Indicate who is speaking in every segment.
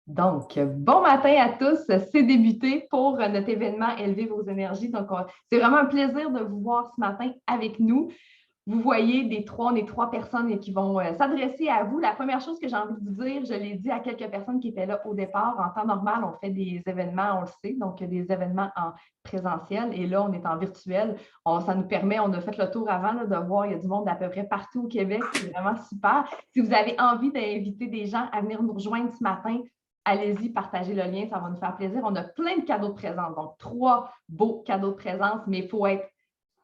Speaker 1: Donc, bon matin à tous. C'est débuté pour notre événement Élever vos énergies. Donc, c'est vraiment un plaisir de vous voir ce matin avec nous. Vous voyez, on est trois personnes qui vont s'adresser à vous. La première chose que j'ai envie de vous dire, je l'ai dit à quelques personnes qui étaient là au départ. En temps normal, on fait des événements, on le sait, donc des événements en présentiel. Et là, on est en virtuel. Ça nous permet, on a fait le tour avant là, de voir, il y a du monde d'à peu près partout au Québec. C'est vraiment super. Si vous avez envie d'inviter des gens à venir nous rejoindre ce matin, allez-y, partagez le lien, ça va nous faire plaisir. On a plein de cadeaux de présence, donc 3 beaux cadeaux de présence, mais il faut être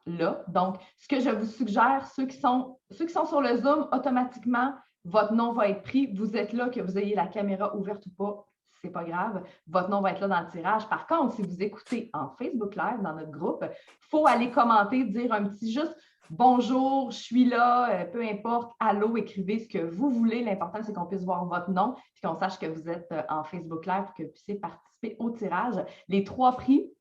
Speaker 1: là. Donc, ce que je vous suggère, ceux qui sont sur le Zoom, automatiquement, votre nom va être pris. Vous êtes là, que vous ayez la caméra ouverte ou pas, c'est pas grave. Votre nom va être là dans le tirage. Par contre, si vous écoutez en Facebook Live, dans notre groupe, il faut aller commenter, dire un petit juste bonjour, je suis là, peu importe, allô, écrivez ce que vous voulez. L'important, c'est qu'on puisse voir votre nom et qu'on sache que vous êtes en Facebook Live pour que vous puissiez participer au tirage. Les 3 prix,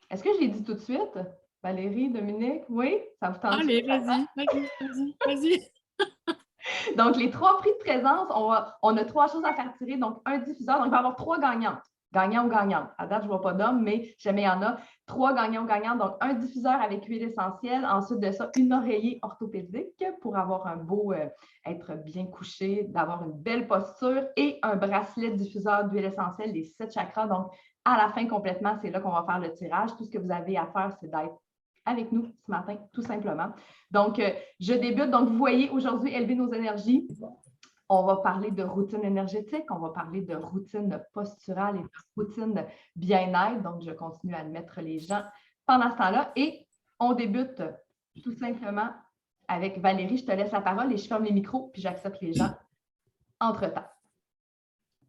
Speaker 1: est-ce que je l'ai dit tout de suite? Valérie, Dominique, oui? Ça vous tente?
Speaker 2: Allez, vas-y.
Speaker 1: Donc, les 3 prix de présence, on a 3 choses à faire tirer. Donc, un diffuseur. Donc, il va y avoir 3 gagnantes. Gagnant ou gagnante. À date, je ne vois pas d'hommes, mais jamais il y en a. 3 gagnants ou gagnantes. Donc, un diffuseur avec huile essentielle. Ensuite de ça, une oreiller orthopédique pour avoir un beau, être bien couché, d'avoir une belle posture et un bracelet diffuseur d'huile essentielle, les 7 chakras. Donc, à la fin, complètement, c'est là qu'on va faire le tirage. Tout ce que vous avez à faire, c'est d'être avec nous ce matin, tout simplement. Donc, je débute. Donc, vous voyez, aujourd'hui, élever nos énergies. On va parler de routine énergétique, on va parler de routine posturale et de routine bien-être. Donc, je continue à admettre les gens pendant ce temps-là. Et on débute tout simplement avec Valérie. Je te laisse la parole et je ferme les micros, puis j'accepte les gens entre-temps.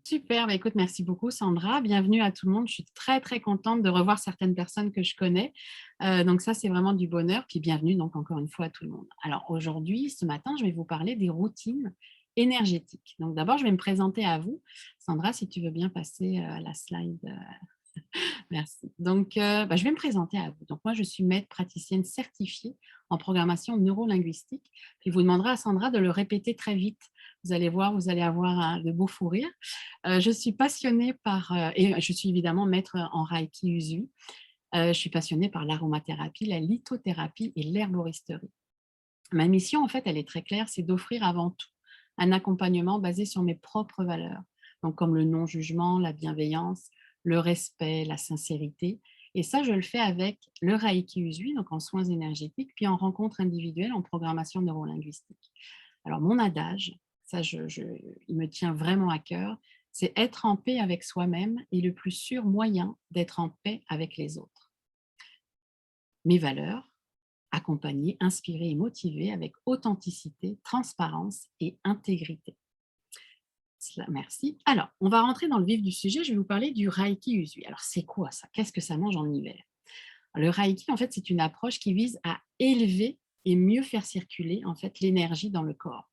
Speaker 2: Super, écoute, merci beaucoup Sandra. Bienvenue à tout le monde. Je suis très, très contente de revoir certaines personnes que je connais. Donc ça, c'est vraiment du bonheur. Puis bienvenue donc encore une fois à tout le monde. Alors aujourd'hui, ce matin, je vais vous parler des routines énergétiques. Donc d'abord, je vais me présenter à vous. Sandra, si tu veux bien passer à la slide. Merci. Donc, je vais me présenter à vous. Donc, moi, je suis maître praticienne certifiée en programmation neurolinguistique. Puis, vous demanderez à Sandra de le répéter très vite. Vous allez voir, vous allez avoir de beaux fous rires. Je suis passionnée et je suis évidemment maître en Reiki Usui. Je suis passionnée par l'aromathérapie, la lithothérapie et l'herboristerie. Ma mission, en fait, elle est très claire, c'est d'offrir avant tout un accompagnement basé sur mes propres valeurs, donc comme le non-jugement, la bienveillance, le respect, la sincérité. Et ça, je le fais avec le Reiki Usui, donc en soins énergétiques, puis en rencontre individuelle, en programmation neurolinguistique. Alors, mon adage, ça, il me tient vraiment à cœur, c'est être en paix avec soi-même et le plus sûr moyen d'être en paix avec les autres. Mes valeurs, accompagner, inspirer et motiver avec authenticité, transparence et intégrité. Merci. Alors, on va rentrer dans le vif du sujet. Je vais vous parler du Reiki Usui. Alors, c'est quoi ça? Qu'est-ce que ça mange en hiver? Le Reiki, en fait, c'est une approche qui vise à élever et mieux faire circuler en fait l'énergie dans le corps.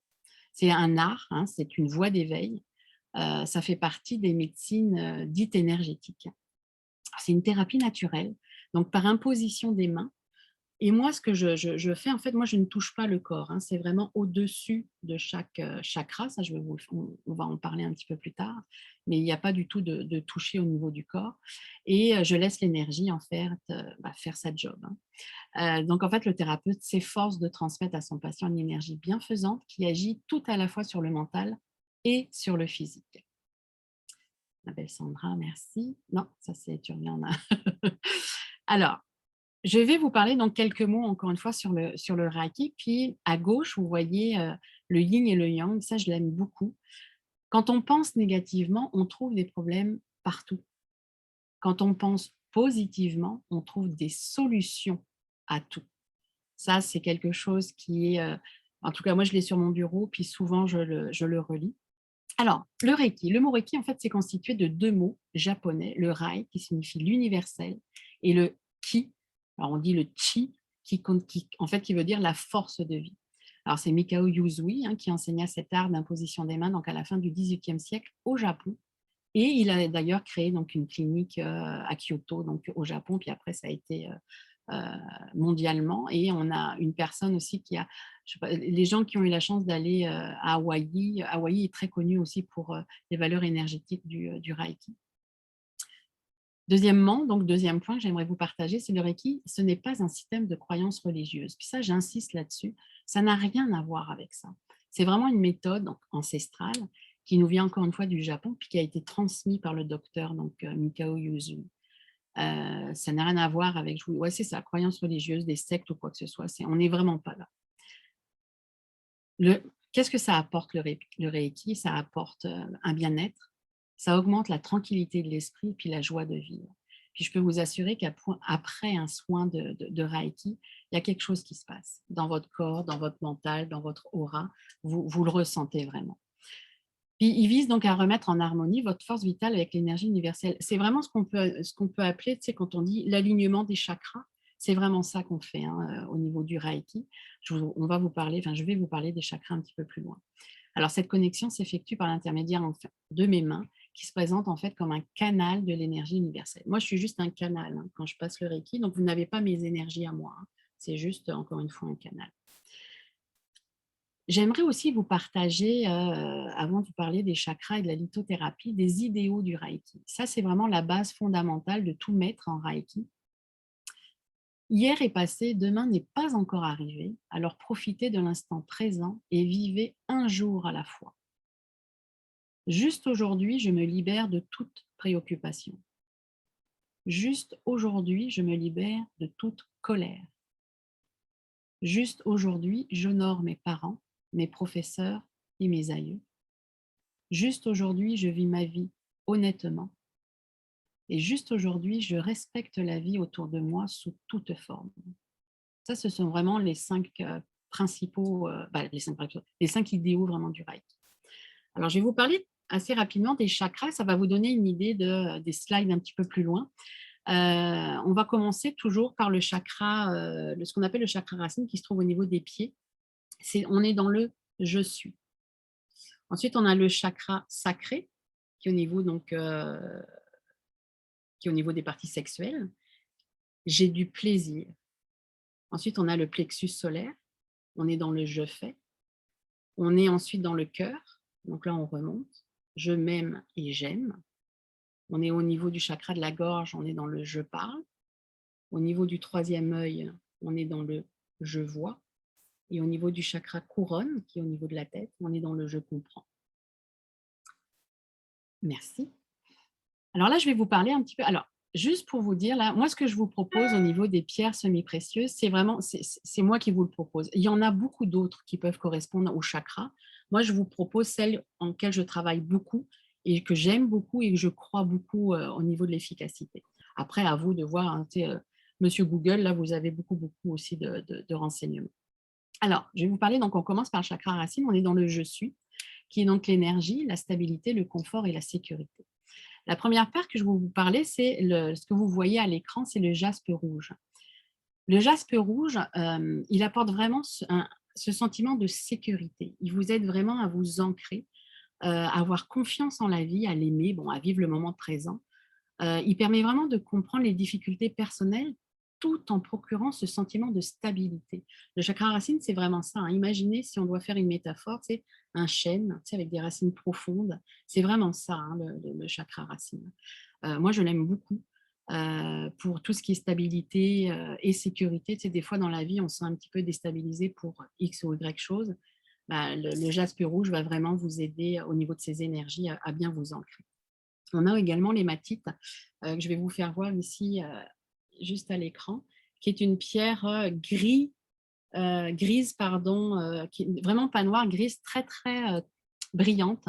Speaker 2: C'est un art, hein, c'est une voie d'éveil. Ça fait partie des médecines dites énergétiques. C'est une thérapie naturelle. Donc, par imposition des mains, et moi, ce que je fais, en fait, moi, je ne touche pas le corps. Hein, c'est vraiment au-dessus de chaque chakra. Ça, on va en parler un petit peu plus tard. Mais il n'y a pas du tout de toucher au niveau du corps. Et je laisse l'énergie en faire, faire sa job. Hein. Donc, en fait, le thérapeute s'efforce de transmettre à son patient une énergie bienfaisante qui agit tout à la fois sur le mental et sur le physique. Ma belle Sandra, merci. Non, ça c'est, tu reviens. Alors, je vais vous parler donc quelques mots, encore une fois, sur le Reiki. Puis, à gauche, vous voyez le yin et le yang. Ça, je l'aime beaucoup. Quand on pense négativement, on trouve des problèmes partout. Quand on pense positivement, on trouve des solutions à tout. Ça, c'est quelque chose qui est… en tout cas, moi, je l'ai sur mon bureau, puis souvent, je le relis. Alors, le Reiki. Le mot Reiki, en fait, c'est constitué de 2 mots japonais. Le Rai, qui signifie l'universel, et le Ki. Alors, on dit le Chi, qui en fait, qui veut dire la force de vie. Alors, c'est Mikao Usui qui enseigna cet art d'imposition des mains donc à la fin du XVIIIe siècle au Japon. Et il a d'ailleurs créé donc une clinique à Kyoto, donc au Japon, puis après, ça a été mondialement. Et on a une personne aussi qui a, je sais pas, les gens qui ont eu la chance d'aller à Hawaï. Hawaï est très connu aussi pour les valeurs énergétiques du Reiki. Deuxièmement, donc deuxième point que j'aimerais vous partager, c'est le Reiki, ce n'est pas un système de croyance religieuse. Puis ça, j'insiste là-dessus, ça n'a rien à voir avec ça. C'est vraiment une méthode donc, ancestrale qui nous vient encore une fois du Japon, puis qui a été transmise par le docteur Mikao Yuzu. Ça n'a rien à voir avec, ouais, c'est ça, croyance religieuse, des sectes ou quoi que ce soit. On n'est vraiment pas là. Qu'est-ce que ça apporte le Reiki? Ça apporte un bien-être, ça augmente la tranquillité de l'esprit puis la joie de vivre. Puis je peux vous assurer qu'après un soin de Reiki, il y a quelque chose qui se passe dans votre corps, dans votre mental, dans votre aura. Vous le ressentez vraiment. Puis il vise donc à remettre en harmonie votre force vitale avec l'énergie universelle. C'est vraiment ce qu'on peut appeler, tu sais, quand on dit l'alignement des chakras. C'est vraiment ça qu'on fait au niveau du Reiki. Je vais vous parler des chakras un petit peu plus loin. Alors, cette connexion s'effectue par l'intermédiaire de mes mains qui se présentent en fait comme un canal de l'énergie universelle. Moi, je suis juste un canal quand je passe le Reiki, donc vous n'avez pas mes énergies à moi. C'est juste, encore une fois, un canal. J'aimerais aussi vous partager, avant de vous parler des chakras et de la lithothérapie, des idéaux du Reiki. Ça, c'est vraiment la base fondamentale de tout maître en Reiki. Hier est passé, demain n'est pas encore arrivé, alors profitez de l'instant présent et vivez un jour à la fois. Juste aujourd'hui, je me libère de toute préoccupation. Juste aujourd'hui, je me libère de toute colère. Juste aujourd'hui, j'honore mes parents, mes professeurs et mes aïeux. Juste aujourd'hui, je vis ma vie honnêtement. Et juste aujourd'hui, je respecte la vie autour de moi sous toute forme. Ça, ce sont vraiment les 5 principaux, les 5 idéaux vraiment du Reiki. Alors, je vais vous parler assez rapidement des chakras. Ça va vous donner une idée des slides un petit peu plus loin. On va commencer toujours par le chakra, ce qu'on appelle le chakra racine qui se trouve au niveau des pieds. On est dans le « je suis ». Ensuite, on a le chakra sacré qui est au niveau, qui est au niveau des parties sexuelles. J'ai du plaisir. Ensuite, on a le plexus solaire. On est dans le « je fais ». On est ensuite dans le cœur. Donc là, on remonte. Je m'aime et j'aime. On est au niveau du chakra de la gorge, on est dans le « je parle ». Au niveau du 3e œil, on est dans le « je vois ». Et au niveau du chakra couronne, qui est au niveau de la tête, on est dans le « je comprends ». Merci. Alors là, je vais vous parler un petit peu. Alors, juste pour vous dire, là, moi, ce que je vous propose au niveau des pierres semi-précieuses, c'est moi qui vous le propose. Il y en a beaucoup d'autres qui peuvent correspondre au chakra. Moi, je vous propose celle en laquelle je travaille beaucoup et que j'aime beaucoup et que je crois beaucoup au niveau de l'efficacité. Après, à vous de voir, Monsieur Google, là, vous avez beaucoup aussi de renseignements. Alors, je vais vous parler, donc on commence par le chakra racine, on est dans le « je suis », qui est donc l'énergie, la stabilité, le confort et la sécurité. La première paire que je vais vous parler, c'est ce que vous voyez à l'écran, c'est le jaspe rouge. Le jaspe rouge, il apporte vraiment ce sentiment de sécurité. Il vous aide vraiment à vous ancrer, à avoir confiance en la vie, à l'aimer, à vivre le moment présent. Il permet vraiment de comprendre les difficultés personnelles tout en procurant ce sentiment de stabilité. Le chakra racine, c'est vraiment ça. Imaginez si on doit faire une métaphore, c'est un chêne avec des racines profondes. C'est vraiment ça, le chakra racine. Moi, je l'aime beaucoup pour tout ce qui est stabilité et sécurité. Des fois, dans la vie, on se sent un petit peu déstabilisé pour X ou Y chose. Le jaspe rouge va vraiment vous aider au niveau de ces énergies à bien vous ancrer. On a également l'hématite, que je vais vous faire voir ici, juste à l'écran, qui est une pierre grise, qui est vraiment pas noire, grise, très, très brillante.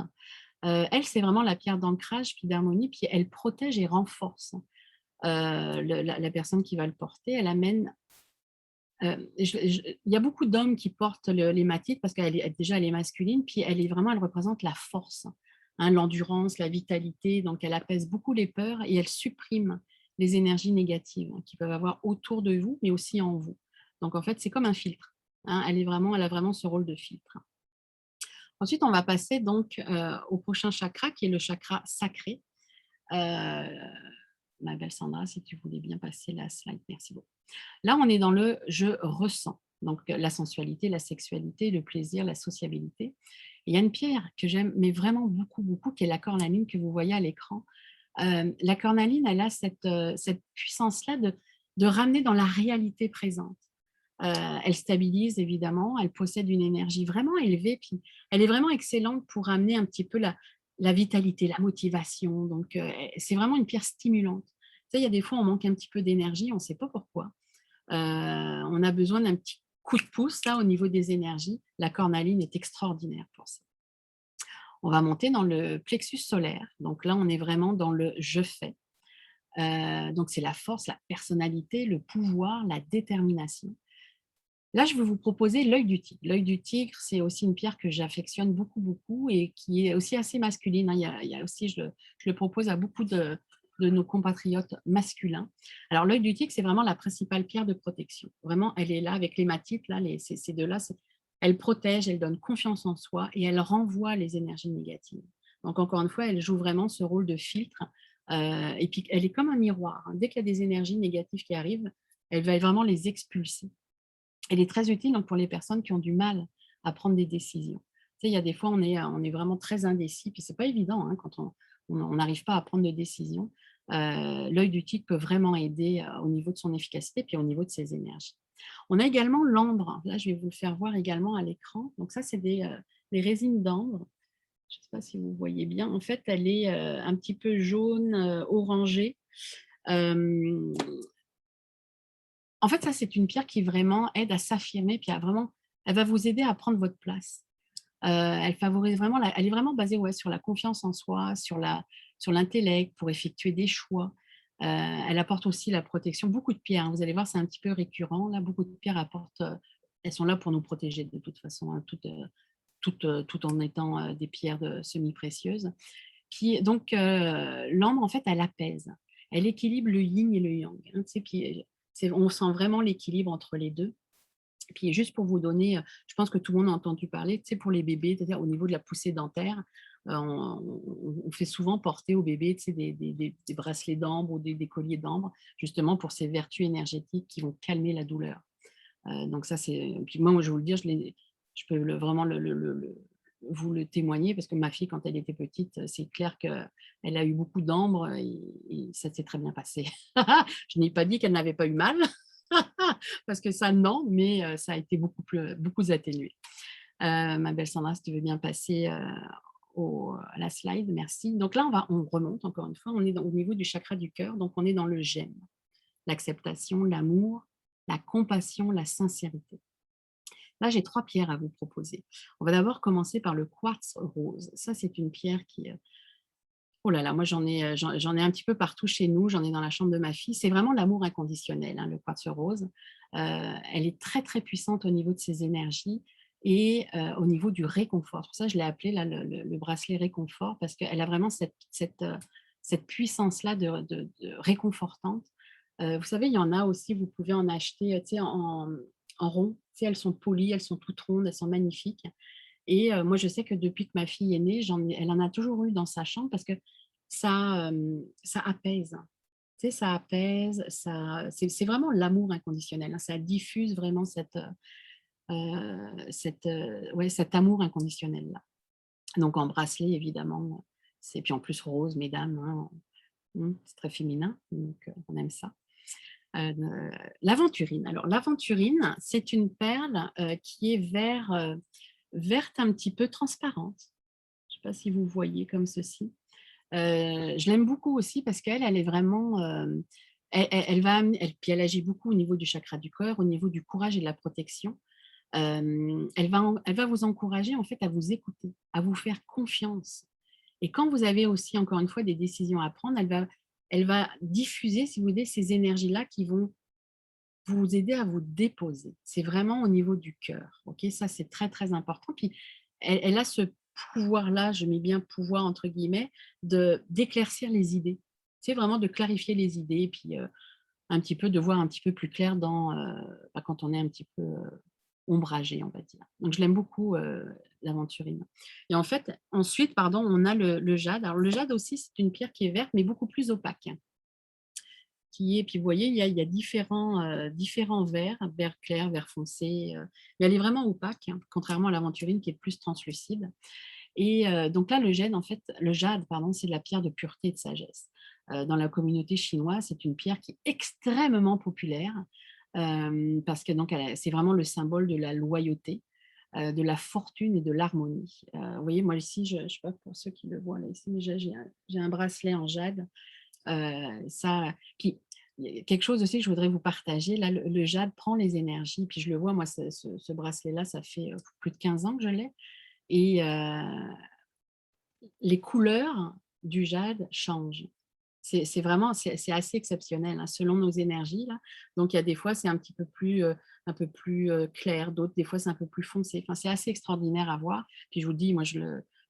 Speaker 2: Elle, c'est vraiment la pierre d'ancrage puis d'harmonie, puis elle protège et renforce la personne qui va le porter. Elle amène... il y a beaucoup d'hommes qui portent l'hématite parce qu'elle est masculine, puis elle représente la force. L'endurance, la vitalité, donc elle apaise beaucoup les peurs et elle supprime les énergies négatives qu'ils peuvent avoir autour de vous, mais aussi en vous. Donc en fait, c'est comme un filtre. Elle a vraiment ce rôle de filtre. Ensuite, on va passer donc au prochain chakra, qui est le chakra sacré. ma belle Sandra, si tu voulais bien passer la slide. Merci beaucoup. Là, on est dans le « je ressens ». Donc, la sensualité, la sexualité, le plaisir, la sociabilité. Et il y a une pierre que j'aime, mais vraiment beaucoup, beaucoup, qui est la cornaline que vous voyez à l'écran. La cornaline, elle a cette puissance-là de ramener dans la réalité présente. Elle stabilise évidemment, elle possède une énergie vraiment élevée, puis elle est vraiment excellente pour amener un petit peu la vitalité, la motivation. Donc, c'est vraiment une pierre stimulante. Tu sais, il y a des fois, on manque un petit peu d'énergie, on ne sait pas pourquoi. On a besoin d'un petit coup de pouce là, au niveau des énergies. La cornaline est extraordinaire pour ça. On va monter dans le plexus solaire. Donc là, on est vraiment dans le « je fais ». Donc, c'est la force, la personnalité, le pouvoir, la détermination. Là, je vais vous proposer l'œil du tigre. L'œil du tigre, c'est aussi une pierre que j'affectionne beaucoup, beaucoup et qui est aussi assez masculine. Il y a aussi, je le propose à beaucoup de nos compatriotes masculins. Alors, l'œil du tigre, c'est vraiment la principale pierre de protection. Vraiment, elle est là avec l'hématite, là, ces deux-là, elle protège, elle donne confiance en soi et elle renvoie les énergies négatives. Donc, encore une fois, elle joue vraiment ce rôle de filtre. Et puis, elle est comme un miroir. Dès qu'il y a des énergies négatives qui arrivent, elle va vraiment les expulser. Elle est très utile donc, pour les personnes qui ont du mal à prendre des décisions. Tu sais, il y a des fois, on est vraiment très indécis, puis ce n'est pas évident hein, quand on n'arrive pas à prendre de décision. L'œil du tigre peut vraiment aider au niveau de son efficacité, puis au niveau de ses énergies. On a également l'ambre. Là, je vais vous le faire voir également à l'écran. Donc ça, c'est des résines d'ambre. Je ne sais pas si vous voyez bien. En fait, elle est un petit peu jaune, orangée. En fait, ça, c'est une pierre qui vraiment aide à s'affirmer, puis elle va vous aider à prendre votre place. Elle favorise vraiment, elle est vraiment basée sur la confiance en soi, sur l'intellect, pour effectuer des choix. Elle apporte aussi la protection. Beaucoup de pierres, hein, vous allez voir, c'est un petit peu récurrent. Là, beaucoup de pierres apportent, elles sont là pour nous protéger de toute façon, hein, tout en étant des pierres semi-précieuses. Puis, donc, l'ambre, en fait, elle apaise. Elle équilibre le yin et le yang. Hein, tu sais, puis, on sent vraiment l'équilibre entre les deux. Puis juste pour vous donner, je pense que tout le monde a entendu parler, tu sais, pour les bébés, c'est-à-dire au niveau de la poussée dentaire, on fait souvent porter au bébé tu sais, des bracelets d'ambre ou des colliers d'ambre, justement pour ces vertus énergétiques qui vont calmer la douleur. Donc ça, c'est... Puis moi, je vais vous le dire, je peux vraiment vous le témoigner, parce que ma fille, quand elle était petite, c'est clair qu'elle a eu beaucoup d'ambre et ça s'est très bien passé. Je n'ai pas dit qu'elle n'avait pas eu mal, parce que ça, non, mais ça a été beaucoup atténué. Ma belle Sandra, si tu veux bien passer à la slide, merci. Donc là, on remonte encore une fois, on est au niveau du chakra du cœur, donc on est dans le j'aime, l'acceptation, l'amour, la compassion, la sincérité. Là, j'ai 3 pierres à vous proposer. On va d'abord commencer par le quartz rose. Ça, c'est une pierre qui... Oh là là, moi, j'en ai un petit peu partout chez nous. J'en ai dans la chambre de ma fille. C'est vraiment l'amour inconditionnel, hein, le quartz rose. Elle est très, très puissante au niveau de ses énergies et au niveau du réconfort. Pour ça, je l'ai appelé là, le bracelet réconfort, parce qu'elle a vraiment cette puissance-là de réconfortante. Vous savez, il y en a aussi, vous pouvez en acheter tu sais, en rond. Tu sais, elles sont polies, elles sont toutes rondes, elles sont magnifiques. Et moi, je sais que depuis que ma fille est née, elle en a toujours eu dans sa chambre, parce que ça apaise. Tu sais, ça apaise, c'est vraiment l'amour inconditionnel. Hein, ça diffuse vraiment cet amour inconditionnel-là. Donc, en bracelet, évidemment, puis en plus rose, mesdames, hein, c'est très féminin, donc on aime ça. L'aventurine. Alors, l'aventurine, c'est une perle qui est verte un petit peu transparente. Je ne sais pas si vous voyez comme ceci. Je l'aime beaucoup aussi parce qu'elle est vraiment... puis elle agit beaucoup au niveau du chakra du cœur, au niveau du courage et de la protection. Elle va vous encourager en fait à vous écouter, à vous faire confiance. Et quand vous avez aussi, encore une fois, des décisions à prendre, elle va diffuser, si vous voulez, ces énergies-là qui vont vous aider à vous déposer. C'est vraiment au niveau du cœur. Okay, ça, c'est très, très important. Puis, elle a ce pouvoir-là, je mets bien pouvoir entre guillemets, d'éclaircir les idées. C'est vraiment de clarifier les idées, puis un petit peu de voir un petit peu plus clair quand on est un petit peu ombragé, on va dire. Donc, je l'aime beaucoup, l'aventurine. Et en fait, ensuite, on a le jade. Alors, le jade aussi, c'est une pierre qui est verte, mais beaucoup plus opaque. puis vous voyez, il y a différents verts clairs, verts foncés, mais elle est vraiment opaque, hein, contrairement à l'aventurine qui est plus translucide. Et donc là, le jade, pardon, c'est de la pierre de pureté et de sagesse. Dans la communauté chinoise, c'est une pierre qui est extrêmement populaire parce que donc, c'est vraiment le symbole de la loyauté, de la fortune et de l'harmonie. Vous voyez, moi ici, je ne sais pas pour ceux qui le voient là ici, mais j'ai un bracelet en jade. Puis, il y a quelque chose aussi que je voudrais vous partager. Là, le jade prend les énergies, puis je le vois, moi, ce bracelet-là, ça fait plus de 15 ans que je l'ai. Et les couleurs du jade changent. C'est vraiment, c'est assez exceptionnel, hein, selon nos énergies, là. Donc, il y a des fois, c'est un peu plus clair, d'autres, des fois, c'est un peu plus foncé. Enfin, c'est assez extraordinaire à voir. Puis, je vous dis, moi,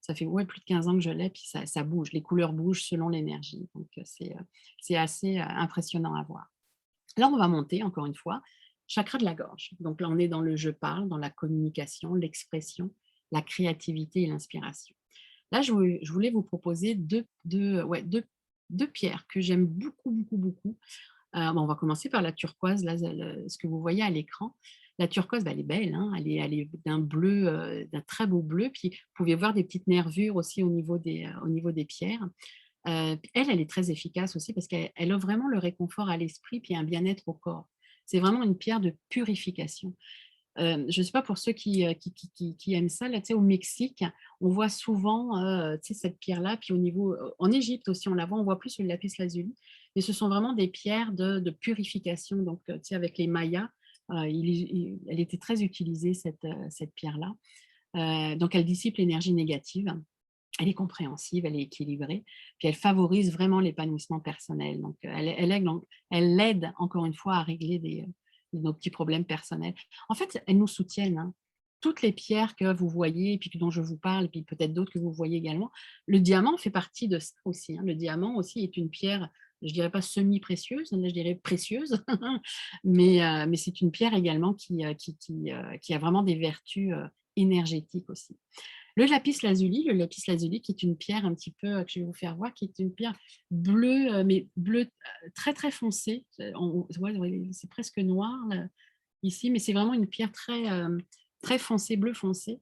Speaker 2: ça fait plus de 15 ans que je l'ai, puis ça bouge. Les couleurs bougent selon l'énergie. Donc, c'est assez impressionnant à voir. Là, on va monter, encore une fois, chakra de la gorge. Donc là, on est dans le je parle, dans la communication, l'expression, la créativité et l'inspiration. Là, je voulais vous proposer deux pierres que j'aime beaucoup, beaucoup, beaucoup. On va commencer par la turquoise, là, ce que vous voyez à l'écran. La turquoise, elle est belle, hein, elle est d'un bleu, d'un très beau bleu. Puis, vous pouvez voir des petites nervures aussi au niveau des pierres. Elle est très efficace aussi parce qu'elle offre vraiment le réconfort à l'esprit puis un bien-être au corps. C'est vraiment une pierre de purification. Je ne sais pas pour ceux qui aiment ça, là, au Mexique, on voit souvent cette pierre-là, puis en Égypte aussi, on la voit, on voit plus le lapis lazuli, mais ce sont vraiment des pierres de purification. Donc, avec les Mayas, elle était très utilisée, cette pierre-là. Donc, elle dissipe l'énergie négative. Elle est compréhensive, elle est équilibrée, puis elle favorise vraiment l'épanouissement personnel. Donc, elle aide, encore une fois, à régler nos petits problèmes personnels. En fait, elles nous soutiennent, hein. Toutes les pierres que vous voyez, et puis dont je vous parle, et puis peut-être d'autres que vous voyez également, le diamant fait partie de ça aussi, hein. Le diamant aussi est une pierre, je ne dirais pas semi-précieuse, je dirais précieuse, mais c'est une pierre également qui a vraiment des vertus énergétiques aussi. Le lapis lazuli qui est une pierre un petit peu, que je vais vous faire voir, qui est une pierre bleue, mais bleue très très foncée. C'est presque noir là, ici, mais c'est vraiment une pierre très foncée, bleu foncé.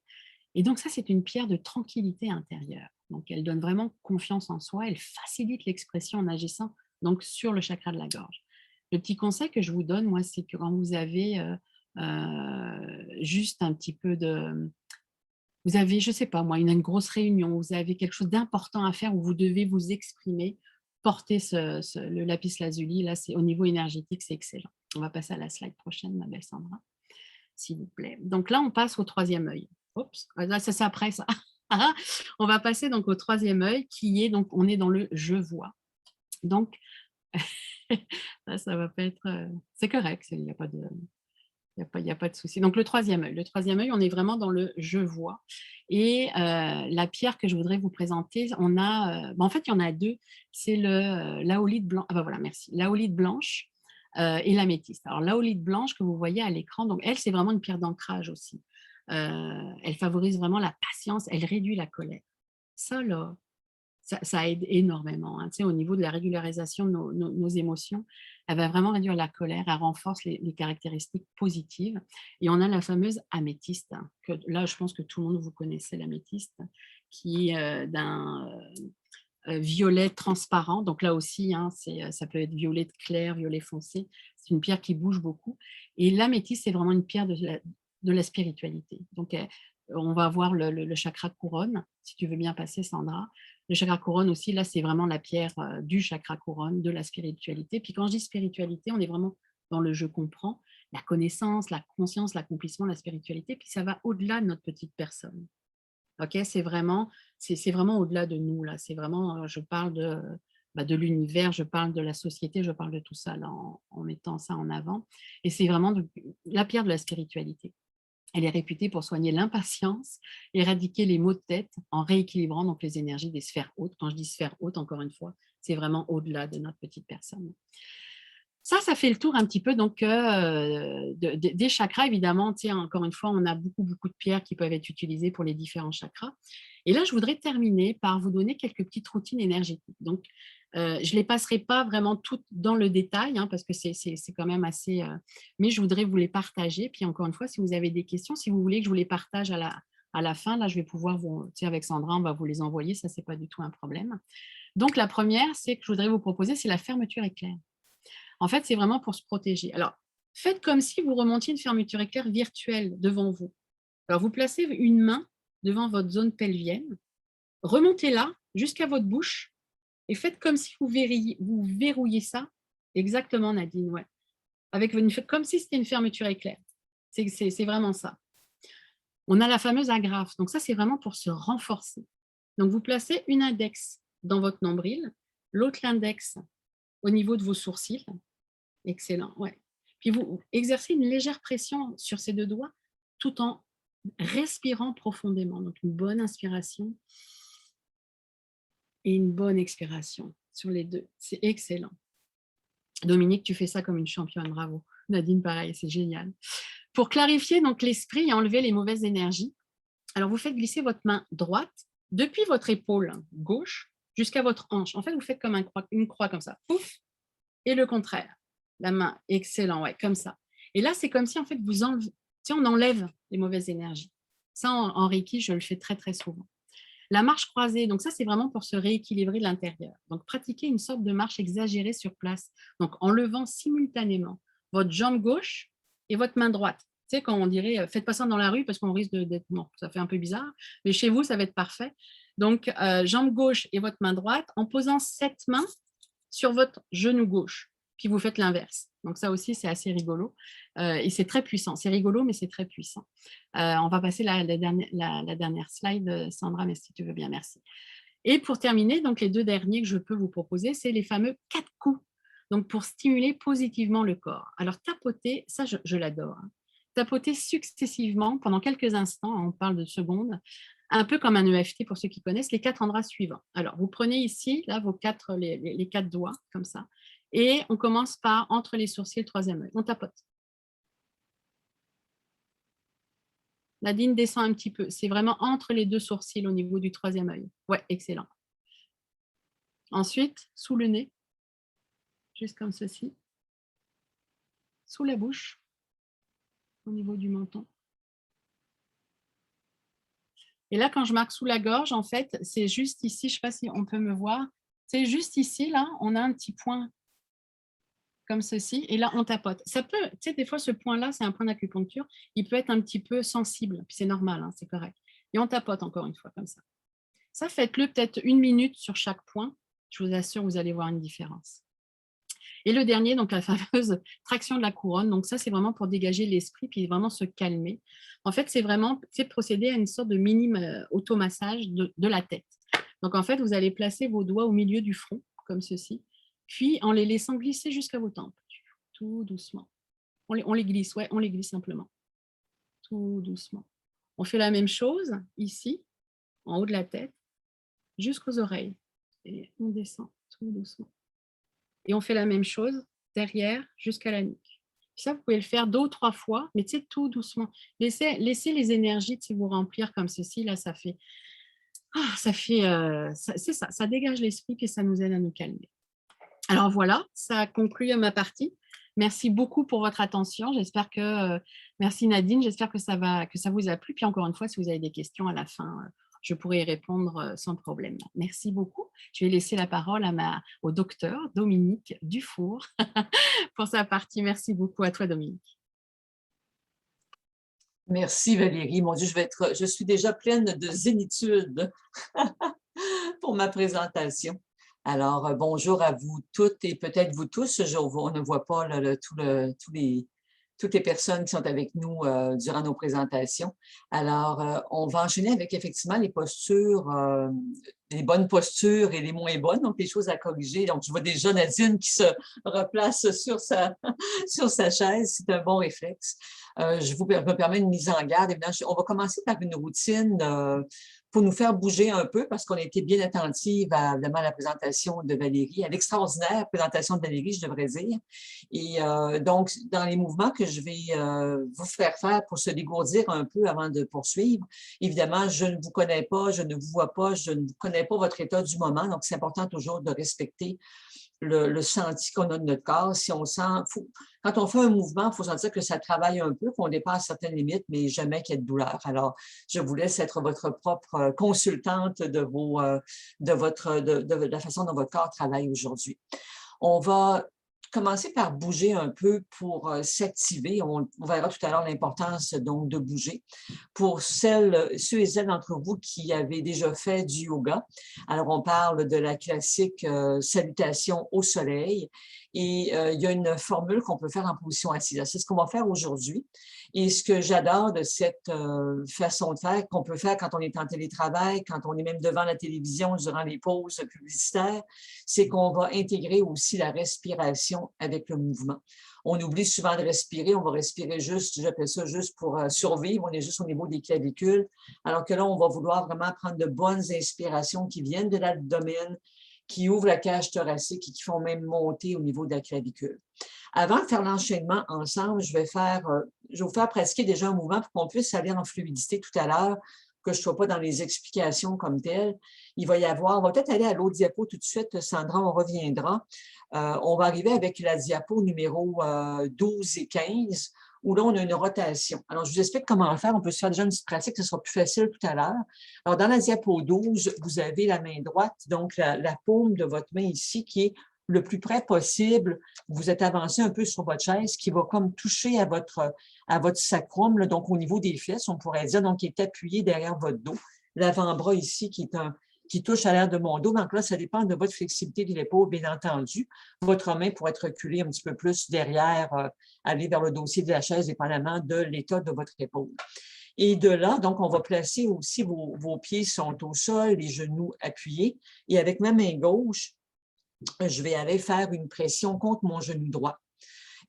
Speaker 2: Et donc ça, c'est une pierre de tranquillité intérieure. Donc elle donne vraiment confiance en soi, elle facilite l'expression en agissant donc sur le chakra de la gorge. Le petit conseil que je vous donne, moi, c'est que quand vous avez juste un petit peu vous avez, je ne sais pas moi, une grosse réunion, vous avez quelque chose d'important à faire où vous devez vous exprimer, porter le lapis lazuli, là, au niveau énergétique, c'est excellent. On va passer à la slide prochaine, ma belle Sandra, s'il vous plaît. Donc là, on passe au troisième œil. Oups, là, c'est après ça. On va passer donc au troisième œil qui est, donc, on est dans le je vois. Donc, là, ça va pas être, c'est correct, il n'y a pas de... Il n'y a pas de souci. Donc, le troisième œil, on est vraiment dans le je vois. Et la pierre que je voudrais vous présenter, en fait, il y en a deux. C'est l'aolite blanche. Ah ben voilà, merci. L'aolite blanche et l'améthyste. Alors, l'aolite blanche que vous voyez à l'écran, donc elle, c'est vraiment une pierre d'ancrage aussi. Elle favorise vraiment la patience, elle réduit la colère. Ça, là, ça aide énormément, hein. Au niveau de la régularisation de nos émotions, elle va vraiment réduire la colère, elle renforce les caractéristiques positives. Et on a la fameuse améthyste, hein, que là, je pense que tout le monde, vous connaissez l'améthyste, qui est d'un violet transparent. Donc là aussi, hein, ça peut être violet clair, violet foncé. C'est une pierre qui bouge beaucoup. Et l'améthyste, c'est vraiment une pierre de la spiritualité. Donc, on va voir le chakra couronne, si tu veux bien passer, Sandra. Le chakra couronne aussi, là, c'est vraiment la pierre du chakra couronne, de la spiritualité. Puis quand je dis spiritualité, on est vraiment dans le je comprends, la connaissance, la conscience, l'accomplissement, la spiritualité. Puis ça va au-delà de notre petite personne. Ok, c'est vraiment au-delà de nous, là. C'est vraiment, je parle de l'univers, je parle de la société, je parle de tout ça là, en mettant ça en avant. Et c'est vraiment la pierre de la spiritualité. Elle est réputée pour soigner l'impatience, éradiquer les maux de tête en rééquilibrant donc les énergies des sphères hautes. Quand je dis sphères hautes, encore une fois, c'est vraiment au-delà de notre petite personne. Ça fait le tour un petit peu donc, des chakras. Évidemment, encore une fois, on a beaucoup, beaucoup de pierres qui peuvent être utilisées pour les différents chakras. Et là, je voudrais terminer par vous donner quelques petites routines énergétiques. Donc, Je ne les passerai pas vraiment toutes dans le détail, hein, parce que c'est quand même assez… mais je voudrais vous les partager. Puis encore une fois, si vous avez des questions, si vous voulez que je vous les partage à la fin, là, je vais pouvoir vous… Tu sais, avec Sandra, on va vous les envoyer. Ça, ce n'est pas du tout un problème. Donc, la première, c'est que je voudrais vous proposer, c'est la fermeture éclair. En fait, c'est vraiment pour se protéger. Alors, faites comme si vous remontiez une fermeture éclair virtuelle devant vous. Alors, vous placez une main devant votre zone pelvienne, remontez-la jusqu'à votre bouche et faites comme si vous verrouillez ça. Exactement, Nadine, ouais. Comme si c'était une fermeture éclair. C'est vraiment ça. On a la fameuse agrafe. Donc, ça, c'est vraiment pour se renforcer. Donc, vous placez une index dans votre nombril, l'autre l'index au niveau de vos sourcils. Excellent, ouais. Puis vous exercez une légère pression sur ces deux doigts tout en respirant profondément. Donc, une bonne inspiration et une bonne expiration sur les deux. C'est excellent. Dominique, tu fais ça comme une championne, bravo. Nadine, pareil, c'est génial. Pour clarifier donc l'esprit et enlever les mauvaises énergies, alors vous faites glisser votre main droite depuis votre épaule gauche jusqu'à votre hanche. En fait, vous faites comme une croix comme ça. Pouf, et le contraire. La main, excellent, ouais, comme ça. Et là, c'est comme si en fait vous enlevez, on enlève les mauvaises énergies. Ça, en Reiki, je le fais très, très souvent. La marche croisée, donc ça, c'est vraiment pour se rééquilibrer de l'intérieur. Donc, pratiquez une sorte de marche exagérée sur place. Donc, en levant simultanément votre jambe gauche et votre main droite. Tu sais, quand on dirait, faites pas ça dans la rue parce qu'on risque d'être mort. Ça fait un peu bizarre, mais chez vous, ça va être parfait. Donc, jambe gauche et votre main droite en posant cette main sur votre genou gauche. Puis vous faites l'inverse. Donc ça aussi, c'est assez rigolo. Et c'est très puissant. C'est rigolo, mais c'est très puissant. On va passer la dernière slide, Sandra, mais si tu veux bien, merci. Et pour terminer, donc les deux derniers que je peux vous proposer, c'est les fameux 4 coups. Donc pour stimuler positivement le corps. Alors tapoter, ça je l'adore. Hein. Tapoter successivement pendant quelques instants, on parle de secondes, un peu comme un EFT pour ceux qui connaissent, les 4 endroits suivants. Alors, vous prenez ici, là, les 4 doigts, comme ça, et on commence par entre les sourcils, le troisième œil. On tapote. Nadine descend un petit peu. C'est vraiment entre les deux sourcils au niveau du troisième œil. Ouais, excellent. Ensuite, sous le nez, juste comme ceci. Sous la bouche, au niveau du menton. Et là, quand je marque sous la gorge, en fait, c'est juste ici, je ne sais pas si on peut me voir, c'est juste ici, là, on a un petit point comme ceci, et là, on tapote. Ça peut, tu sais, des fois, ce point-là, c'est un point d'acupuncture, il peut être un petit peu sensible, puis c'est normal, hein, c'est correct. Et on tapote encore une fois, comme ça. Ça, faites-le peut-être 1 minute sur chaque point. Je vous assure, vous allez voir une différence. Et le dernier, donc la fameuse traction de la couronne. Donc ça, c'est vraiment pour dégager l'esprit puis vraiment se calmer. En fait, c'est vraiment procéder à une sorte de mini automassage de la tête. Donc en fait, vous allez placer vos doigts au milieu du front, comme ceci, puis en les laissant glisser jusqu'à vos tempes, tout doucement. On les glisse, ouais, on les glisse simplement, tout doucement. On fait la même chose ici, en haut de la tête, jusqu'aux oreilles. Et on descend tout doucement. Et on fait la même chose derrière jusqu'à la nuque. Puis ça, vous pouvez le faire 2 ou 3 fois, mais tu sais, tout doucement. Laissez les énergies de vous remplir comme ceci. Là, ça fait… c'est ça, ça dégage l'esprit et ça nous aide à nous calmer. Alors voilà, ça conclut ma partie. Merci beaucoup pour votre attention. J'espère que… merci Nadine, j'espère que ça vous a plu. Puis encore une fois, si vous avez des questions à la fin, je pourrai y répondre sans problème. Merci beaucoup. Je vais laisser la parole au docteur Dominique Dufour pour sa partie. Merci beaucoup à toi, Dominique.
Speaker 3: Merci Valérie. Mon Dieu, je suis déjà pleine de zénitude pour ma présentation. Alors, bonjour à vous toutes et peut-être vous tous. On ne voit pas toutes les personnes qui sont avec nous durant nos présentations. Alors, on va enchaîner avec effectivement les postures, les bonnes postures et les moins bonnes, donc les choses à corriger. Donc, je vois déjà Nadine qui se replace sur sa chaise. C'est un bon réflexe. Je me permets une mise en garde. On va commencer par une routine pour nous faire bouger un peu parce qu'on a été bien attentive à, évidemment, à la présentation de Valérie, à l'extraordinaire présentation de Valérie, je devrais dire. Et donc, dans les mouvements que je vais vous faire pour se dégourdir un peu avant de poursuivre, évidemment, je ne vous connais pas, je ne vous vois pas, je ne connais pas votre état du moment, donc c'est important toujours de respecter le senti qu'on a de notre corps. Si on sent, quand on fait un mouvement, il faut sentir que ça travaille un peu, qu'on dépasse certaines limites, mais jamais qu'il y ait de douleur. Alors, je vous laisse être votre propre consultante de la façon dont votre corps travaille aujourd'hui. On va commencer par bouger un peu pour s'activer. On verra tout à l'heure l'importance donc de bouger. Pour ceux et celles d'entre vous qui avaient déjà fait du yoga, alors on parle de la classique salutation au soleil et il y a une formule qu'on peut faire en position assise. C'est ce qu'on va faire aujourd'hui. Et ce que j'adore de cette façon de faire, qu'on peut faire quand on est en télétravail, quand on est même devant la télévision durant les pauses publicitaires, c'est qu'on va intégrer aussi la respiration avec le mouvement. On oublie souvent de respirer, on va respirer juste, j'appelle ça juste pour survivre, on est juste au niveau des clavicules, alors que là, on va vouloir vraiment prendre de bonnes inspirations qui viennent de l'abdomen, qui ouvrent la cage thoracique et qui font même monter au niveau de la clavicule. Avant de faire l'enchaînement ensemble, je vais vous faire pratiquer déjà un mouvement pour qu'on puisse aller en fluidité tout à l'heure, que je ne sois pas dans les explications comme telles. Il va y avoir, on va peut-être aller à l'autre diapo tout de suite, Sandra, on reviendra. On va arriver avec la diapo numéro 12 et 15, où là, on a une rotation. Alors, je vous explique comment le faire. On peut se faire déjà une petite pratique, ce sera plus facile tout à l'heure. Alors, dans la diapo 12, vous avez la main droite, donc la paume de votre main ici qui est le plus près possible. Vous êtes avancé un peu sur votre chaise, qui va comme toucher à votre sacrum, là, donc au niveau des fesses, on pourrait dire, donc qui est appuyé derrière votre dos. L'avant-bras ici qui touche à l'air de mon dos. Donc là, ça dépend de votre flexibilité de l'épaule, bien entendu. Votre main pourrait être reculée un petit peu plus derrière, aller vers le dossier de la chaise, dépendamment de l'état de votre épaule. Et de là, donc, on va placer aussi vos pieds sont au sol, les genoux appuyés. Et avec ma main gauche, je vais aller faire une pression contre mon genou droit.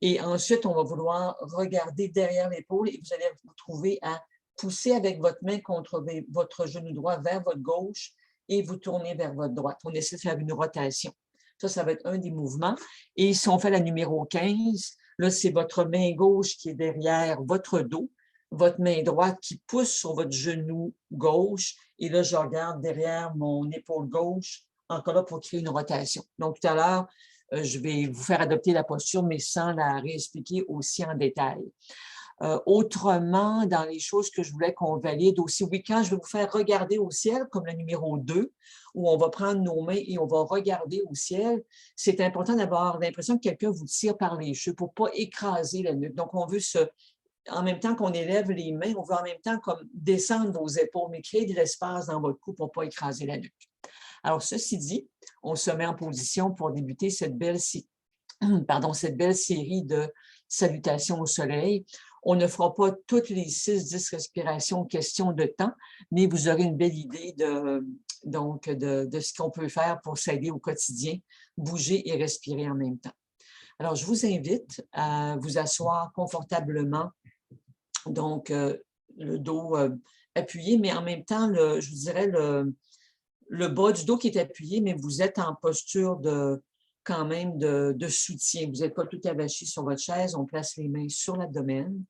Speaker 3: Et ensuite, on va vouloir regarder derrière l'épaule et vous allez vous trouver à pousser avec votre main contre votre genou droit vers votre gauche et vous tournez vers votre droite. On essaie de faire une rotation. Ça va être un des mouvements. Et si on fait la numéro 15, là, c'est votre main gauche qui est derrière votre dos, votre main droite qui pousse sur votre genou gauche. Et là, je regarde derrière mon épaule gauche, encore là pour créer une rotation. Donc, tout à l'heure, je vais vous faire adopter la posture, mais sans la réexpliquer aussi en détail. Autrement, dans les choses que je voulais qu'on valide aussi, oui, quand je vais vous faire regarder au ciel, comme le numéro 2, où on va prendre nos mains et on va regarder au ciel, c'est important d'avoir l'impression que quelqu'un vous tire par les cheveux pour ne pas écraser la nuque. Donc, on veut en même temps qu'on élève les mains, on veut en même temps comme descendre vos épaules, mais créer de l'espace dans votre cou pour ne pas écraser la nuque. Alors, ceci dit, on se met en position pour débuter cette belle série de salutations au soleil. On ne fera pas toutes les 6-10 respirations, question de temps, mais vous aurez une belle idée de ce qu'on peut faire pour s'aider au quotidien, bouger et respirer en même temps. Alors, je vous invite à vous asseoir confortablement, donc le dos appuyé, mais en même temps, je vous dirais le bas du dos qui est appuyé, mais vous êtes en posture quand même de soutien. Vous n'êtes pas tout avachi sur votre chaise. On place les mains sur l'abdomen.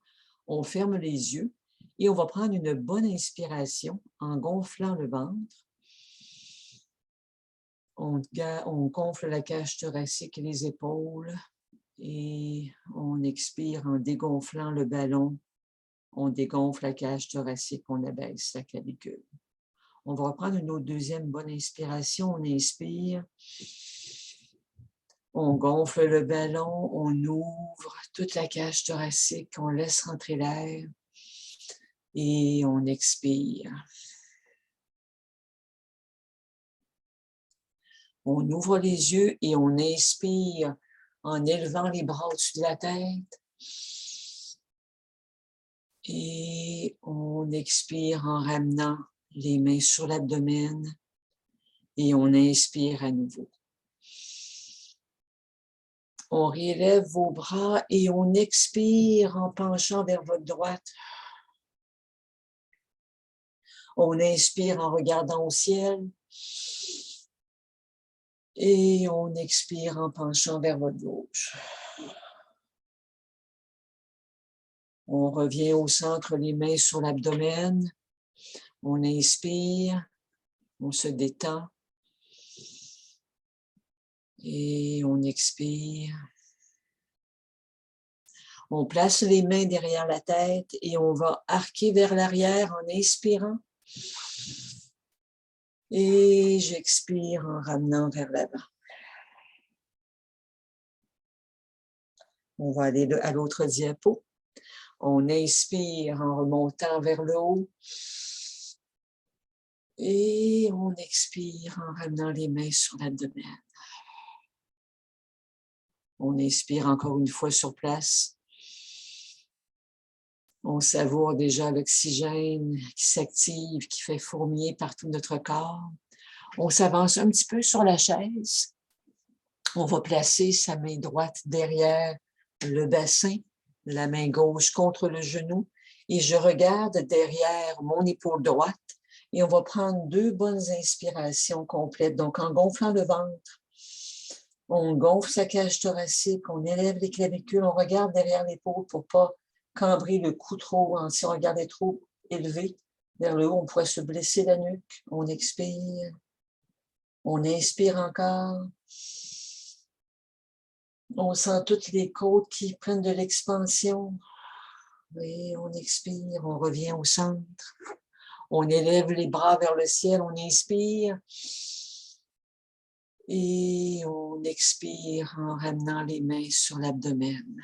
Speaker 3: On ferme les yeux et on va prendre une bonne inspiration en gonflant le ventre. On gonfle la cage thoracique et les épaules et on expire en dégonflant le ballon. On dégonfle la cage thoracique, on abaisse la clavicule. On va reprendre une autre deuxième bonne inspiration. On inspire. On gonfle le ballon, on ouvre toute la cage thoracique, on laisse rentrer l'air et on expire. On ouvre les yeux et on inspire en élevant les bras au-dessus de la tête. Et on expire en ramenant les mains sur l'abdomen et on inspire à nouveau. On réélève vos bras et on expire en penchant vers votre droite. On inspire en regardant au ciel. Et on expire en penchant vers votre gauche. On revient au centre, les mains sur l'abdomen. On inspire, on se détend. Et on expire. On place les mains derrière la tête et on va arquer vers l'arrière en inspirant. Et j'expire en ramenant vers l'avant. On va aller à l'autre diapo. On inspire en remontant vers le haut. Et on expire en ramenant les mains sur l'abdomen. On inspire encore une fois sur place. On savoure déjà l'oxygène qui s'active, qui fait fourmiller partout notre corps. On s'avance un petit peu sur la chaise. On va placer sa main droite derrière le bassin, la main gauche contre le genou. Et je regarde derrière mon épaule droite. Et on va prendre 2 bonnes inspirations complètes. Donc, en gonflant le ventre, on gonfle sa cage thoracique, on élève les clavicules, on regarde derrière l'épaule pour ne pas cambrer le cou trop. Si on regardait trop élevé vers le haut, on pourrait se blesser la nuque. On expire. On inspire encore. On sent toutes les côtes qui prennent de l'expansion. Et on expire, on revient au centre. On élève les bras vers le ciel, on inspire. Et on expire en ramenant les mains sur l'abdomen.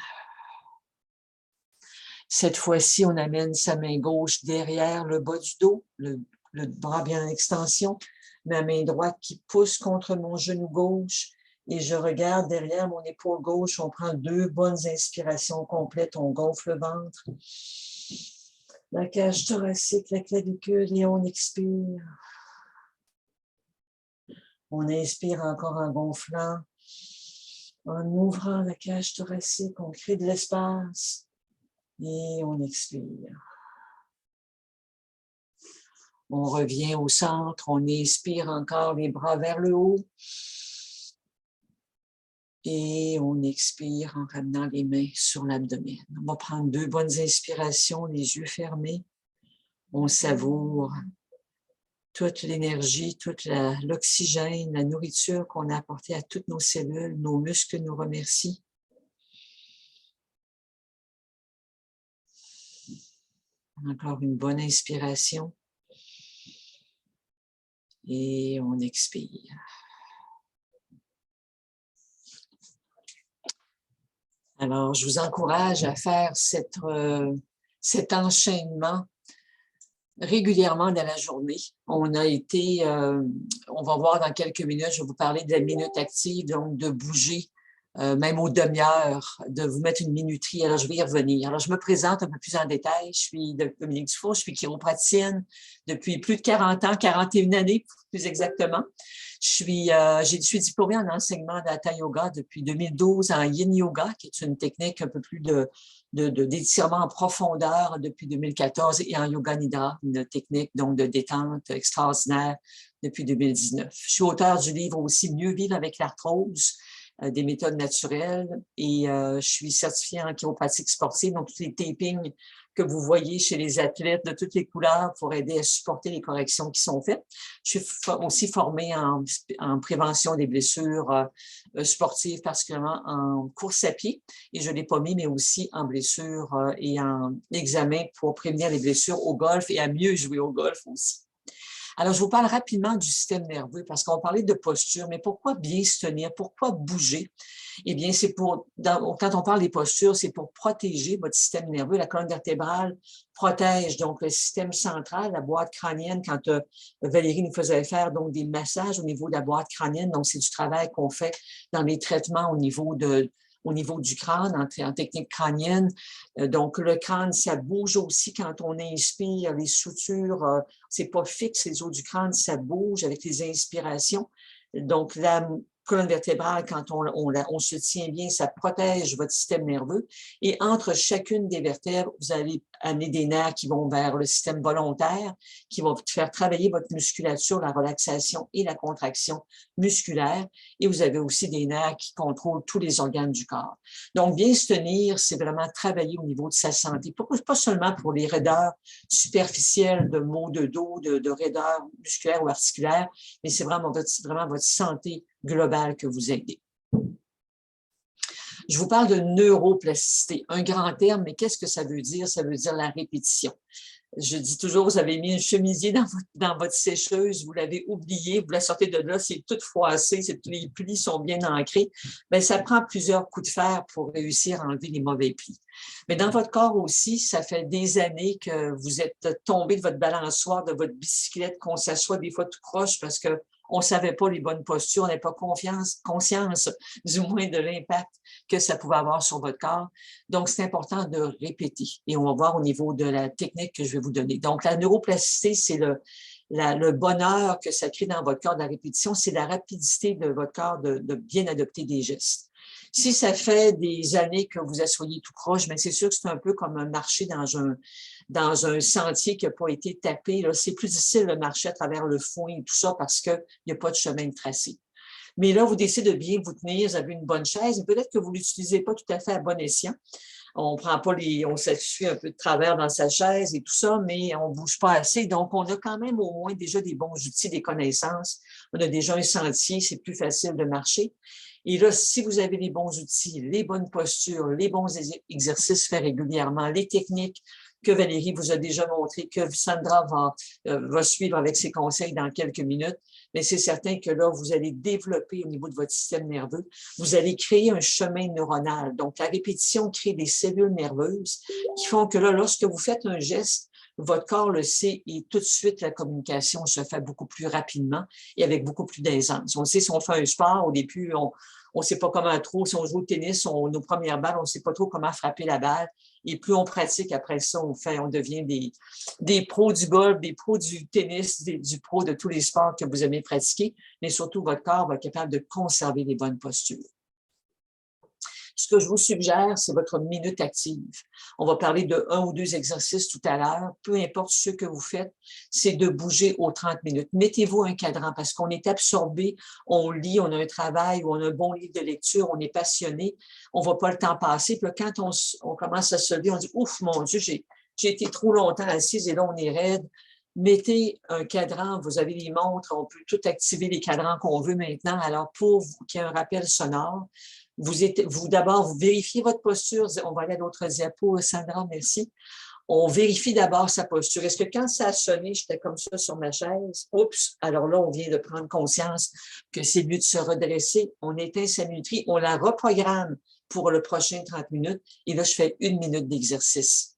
Speaker 3: Cette fois-ci, on amène sa main gauche derrière le bas du dos, le bras bien en extension, ma main droite qui pousse contre mon genou gauche et je regarde derrière mon épaule gauche. On prend 2 bonnes inspirations complètes, on gonfle le ventre, la cage thoracique, la clavicule et on expire. On inspire encore en gonflant, en ouvrant la cage thoracique, on crée de l'espace et on expire. On revient au centre, on inspire encore les bras vers le haut et on expire en ramenant les mains sur l'abdomen. On va prendre 2 bonnes inspirations, les yeux fermés. On savoure toute l'énergie, toute l'oxygène, la nourriture qu'on a apportée à toutes nos cellules, nos muscles nous remercient. Encore une bonne inspiration. Et on expire. Alors, je vous encourage à faire cet enchaînement régulièrement dans la journée. On va voir dans quelques minutes, je vais vous parler de la minute active, donc de bouger, même aux demi-heures, de vous mettre une minuterie. Alors, je vais y revenir. Alors, je me présente un peu plus en détail. Je suis Dominique Dufour, je suis chiropraticienne depuis plus de 40 ans, 41 années plus exactement. Je suis diplômée en enseignement d'Hatha Yoga depuis 2012 en Yin Yoga, qui est une technique un peu plus d'étirement en profondeur depuis 2014, et en Yoga Nidra, une technique donc de détente extraordinaire depuis 2019. Je suis auteure du livre aussi Mieux vivre avec l'arthrose, des méthodes naturelles, et je suis certifiée en chiropratique sportive, donc tous les tapings que vous voyez chez les athlètes de toutes les couleurs pour aider à supporter les corrections qui sont faites. Je suis aussi formée en prévention des blessures sportives, particulièrement en course à pied, et je ne l'ai pas mis, mais aussi en blessures et en examen pour prévenir les blessures au golf et à mieux jouer au golf aussi. Alors, je vous parle rapidement du système nerveux parce qu'on parlait de posture, mais pourquoi bien se tenir? Pourquoi bouger? Eh bien, quand on parle des postures, c'est pour protéger votre système nerveux. La colonne vertébrale protège donc le système central, la boîte crânienne. Quand Valérie nous faisait faire donc des massages au niveau de la boîte crânienne, donc c'est du travail qu'on fait dans les traitements au niveau du crâne, en technique crânienne. Donc, le crâne, ça bouge aussi quand on inspire. Les sutures, c'est pas fixe, les os du crâne, ça bouge avec les inspirations. Donc, la colonne vertébrale, quand on se tient bien, ça protège votre système nerveux. Et entre chacune des vertèbres, vous allez amener des nerfs qui vont vers le système volontaire, qui vont faire travailler votre musculature, la relaxation et la contraction musculaire. Et vous avez aussi des nerfs qui contrôlent tous les organes du corps. Donc, bien se tenir, c'est vraiment travailler au niveau de sa santé, pas seulement pour les raideurs superficielles de maux de dos, de raideurs musculaires ou articulaires, mais c'est vraiment votre santé globale que vous aidez. Je vous parle de neuroplasticité, un grand terme, mais qu'est-ce que ça veut dire? Ça veut dire la répétition. Je dis toujours, vous avez mis une chemisier dans votre sécheuse, vous l'avez oublié, vous la sortez de là, c'est tout froissé, les plis sont bien ancrés. Bien, ça prend plusieurs coups de fer pour réussir à enlever les mauvais plis. Mais dans votre corps aussi, ça fait des années que vous êtes tombé de votre balançoire, de votre bicyclette, qu'on s'assoit des fois tout croche parce que on ne savait pas les bonnes postures, on n'avait pas conscience du moins de l'impact que ça pouvait avoir sur votre corps. Donc, c'est important de répéter. Et on va voir au niveau de la technique que je vais vous donner. Donc, la neuroplasticité, c'est le bonheur que ça crée dans votre corps de la répétition, c'est la rapidité de votre corps de bien adopter des gestes. Si ça fait des années que vous asseyez tout croche, mais c'est sûr que c'est un peu comme un marcher dans un sentier qui n'a pas été tapé. C'est plus difficile de marcher à travers le foin et tout ça parce qu'il n'y a pas de chemin de tracé. Mais là, vous décidez de bien vous tenir, vous avez une bonne chaise, mais peut-être que vous ne l'utilisez pas tout à fait à bon escient. On prend pas on s'assuit un peu de travers dans sa chaise et tout ça, mais on ne bouge pas assez. Donc, on a quand même au moins déjà des bons outils, des connaissances. On a déjà un sentier, c'est plus facile de marcher. Et là, si vous avez les bons outils, les bonnes postures, les bons exercices faits régulièrement, les techniques que Valérie vous a déjà montrées, que Sandra va suivre avec ses conseils dans quelques minutes, mais c'est certain que là, vous allez développer au niveau de votre système nerveux, vous allez créer un chemin neuronal. Donc, la répétition crée des cellules nerveuses qui font que là, lorsque vous faites un geste, votre corps le sait et tout de suite, la communication se fait beaucoup plus rapidement et avec beaucoup plus d'aisance. On sait, si on fait un sport, au début, on ne sait pas comment trop, si on joue au tennis, nos premières balles, on ne sait pas trop comment frapper la balle. Et plus on pratique, après ça, on devient des pros du golf, des pros du tennis, du pro de tous les sports que vous aimez pratiquer, mais surtout, votre corps va être capable de conserver les bonnes postures. Ce que je vous suggère, c'est votre minute active. On va parler de 1 ou 2 exercices tout à l'heure. Peu importe ce que vous faites, c'est de bouger aux 30 minutes. Mettez-vous un cadran parce qu'on est absorbé, on lit, on a un travail ou on a un bon livre de lecture, on est passionné, on ne voit pas le temps passer. Puis là, quand on commence à se lever, on dit « Ouf, mon Dieu, j'ai été trop longtemps assise et là, on est raide ». Mettez un cadran, vous avez les montres, on peut tout activer les cadrans qu'on veut maintenant. Alors, pour qu'il y ait un rappel sonore, vous d'abord, vous vérifiez votre posture. On va aller à l'autre diapo, Sandra, merci. On vérifie d'abord sa posture. Est-ce que quand ça a sonné, j'étais comme ça sur ma chaise? Oups! Alors là, on vient de prendre conscience que c'est mieux de se redresser. On éteint sa minuterie, on la reprogramme pour le prochain 30 minutes. Et là, je fais 1 minute d'exercice.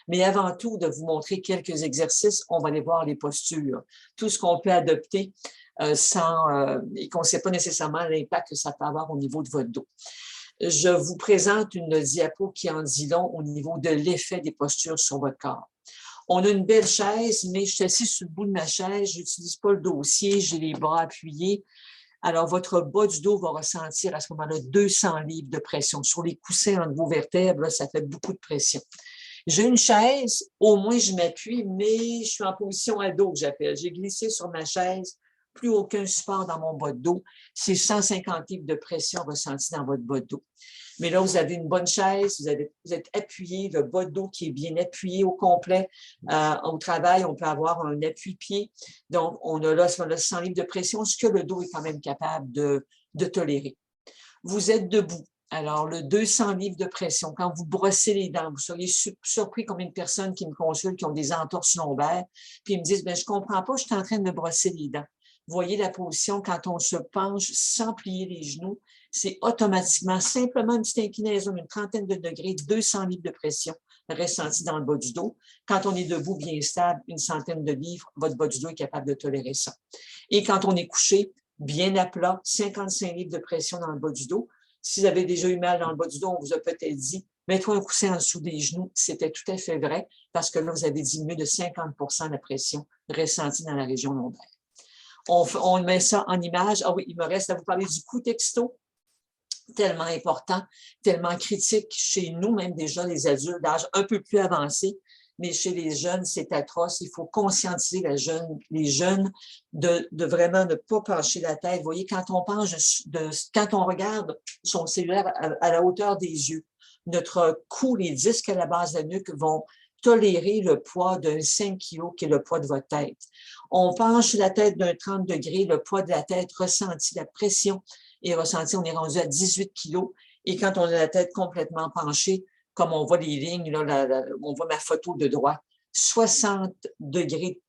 Speaker 3: Mais avant tout, de vous montrer quelques exercices, on va aller voir les postures. Tout ce qu'on peut adopter et qu'on ne sait pas nécessairement l'impact que ça peut avoir au niveau de votre dos. Je vous présente une diapo qui en dit long au niveau de l'effet des postures sur votre corps. On a une belle chaise, mais je suis assise sur le bout de ma chaise, je n'utilise pas le dossier, j'ai les bras appuyés. Alors, votre bas du dos va ressentir à ce moment-là 200 livres de pression. Sur les coussins entre vos vertèbres, là, ça fait beaucoup de pression. J'ai une chaise, au moins je m'appuie, mais je suis en position à dos que j'appelle. J'ai glissé sur ma chaise, plus aucun support dans mon bas de dos. C'est 150 livres de pression ressentie dans votre bas de dos. Mais là, vous avez une bonne chaise, vous êtes appuyé, le bas de dos qui est bien appuyé au complet. Au travail, on peut avoir un appui-pied. Donc, on a là 100 livres de pression, ce que le dos est quand même capable de tolérer. Vous êtes debout. Alors, le 200 livres de pression, quand vous brossez les dents, vous seriez surpris combien de personnes qui me consultent, qui ont des entorses lombaires, puis ils me disent, « je ne comprends pas, je suis en train de me brosser les dents. » Vous voyez la position, quand on se penche sans plier les genoux, c'est automatiquement, simplement une petite inclinaison, une trentaine de degrés, 200 livres de pression ressentie dans le bas du dos. Quand on est debout, bien stable, une centaine de livres, votre bas du dos est capable de tolérer ça. Et quand on est couché, bien à plat, 55 livres de pression dans le bas du dos. Si vous avez déjà eu mal dans le bas du dos, on vous a peut-être dit, mets-toi un coussin en dessous des genoux. C'était tout à fait vrai parce que là, vous avez diminué de 50 la pression ressentie dans la région lombaire. On met ça en image. Ah oui, il me reste à vous parler du coup texto, tellement important, tellement critique chez nous, même déjà les adultes d'âge un peu plus avancé. mais chez les jeunes, c'est atroce. Il faut conscientiser les jeunes de vraiment ne pas pencher la tête. Vous voyez, quand on quand on regarde son cellulaire à la hauteur des yeux, notre cou, les disques à la base de la nuque vont tolérer le poids d'un 5 kg qui est le poids de votre tête. On penche la tête d'un 30 degrés, le poids de la tête ressenti, la pression est ressentie, on est rendu à 18 kg. Et quand on a la tête complètement penchée, comme on voit les lignes, là, on voit ma photo de droite, 60 degrés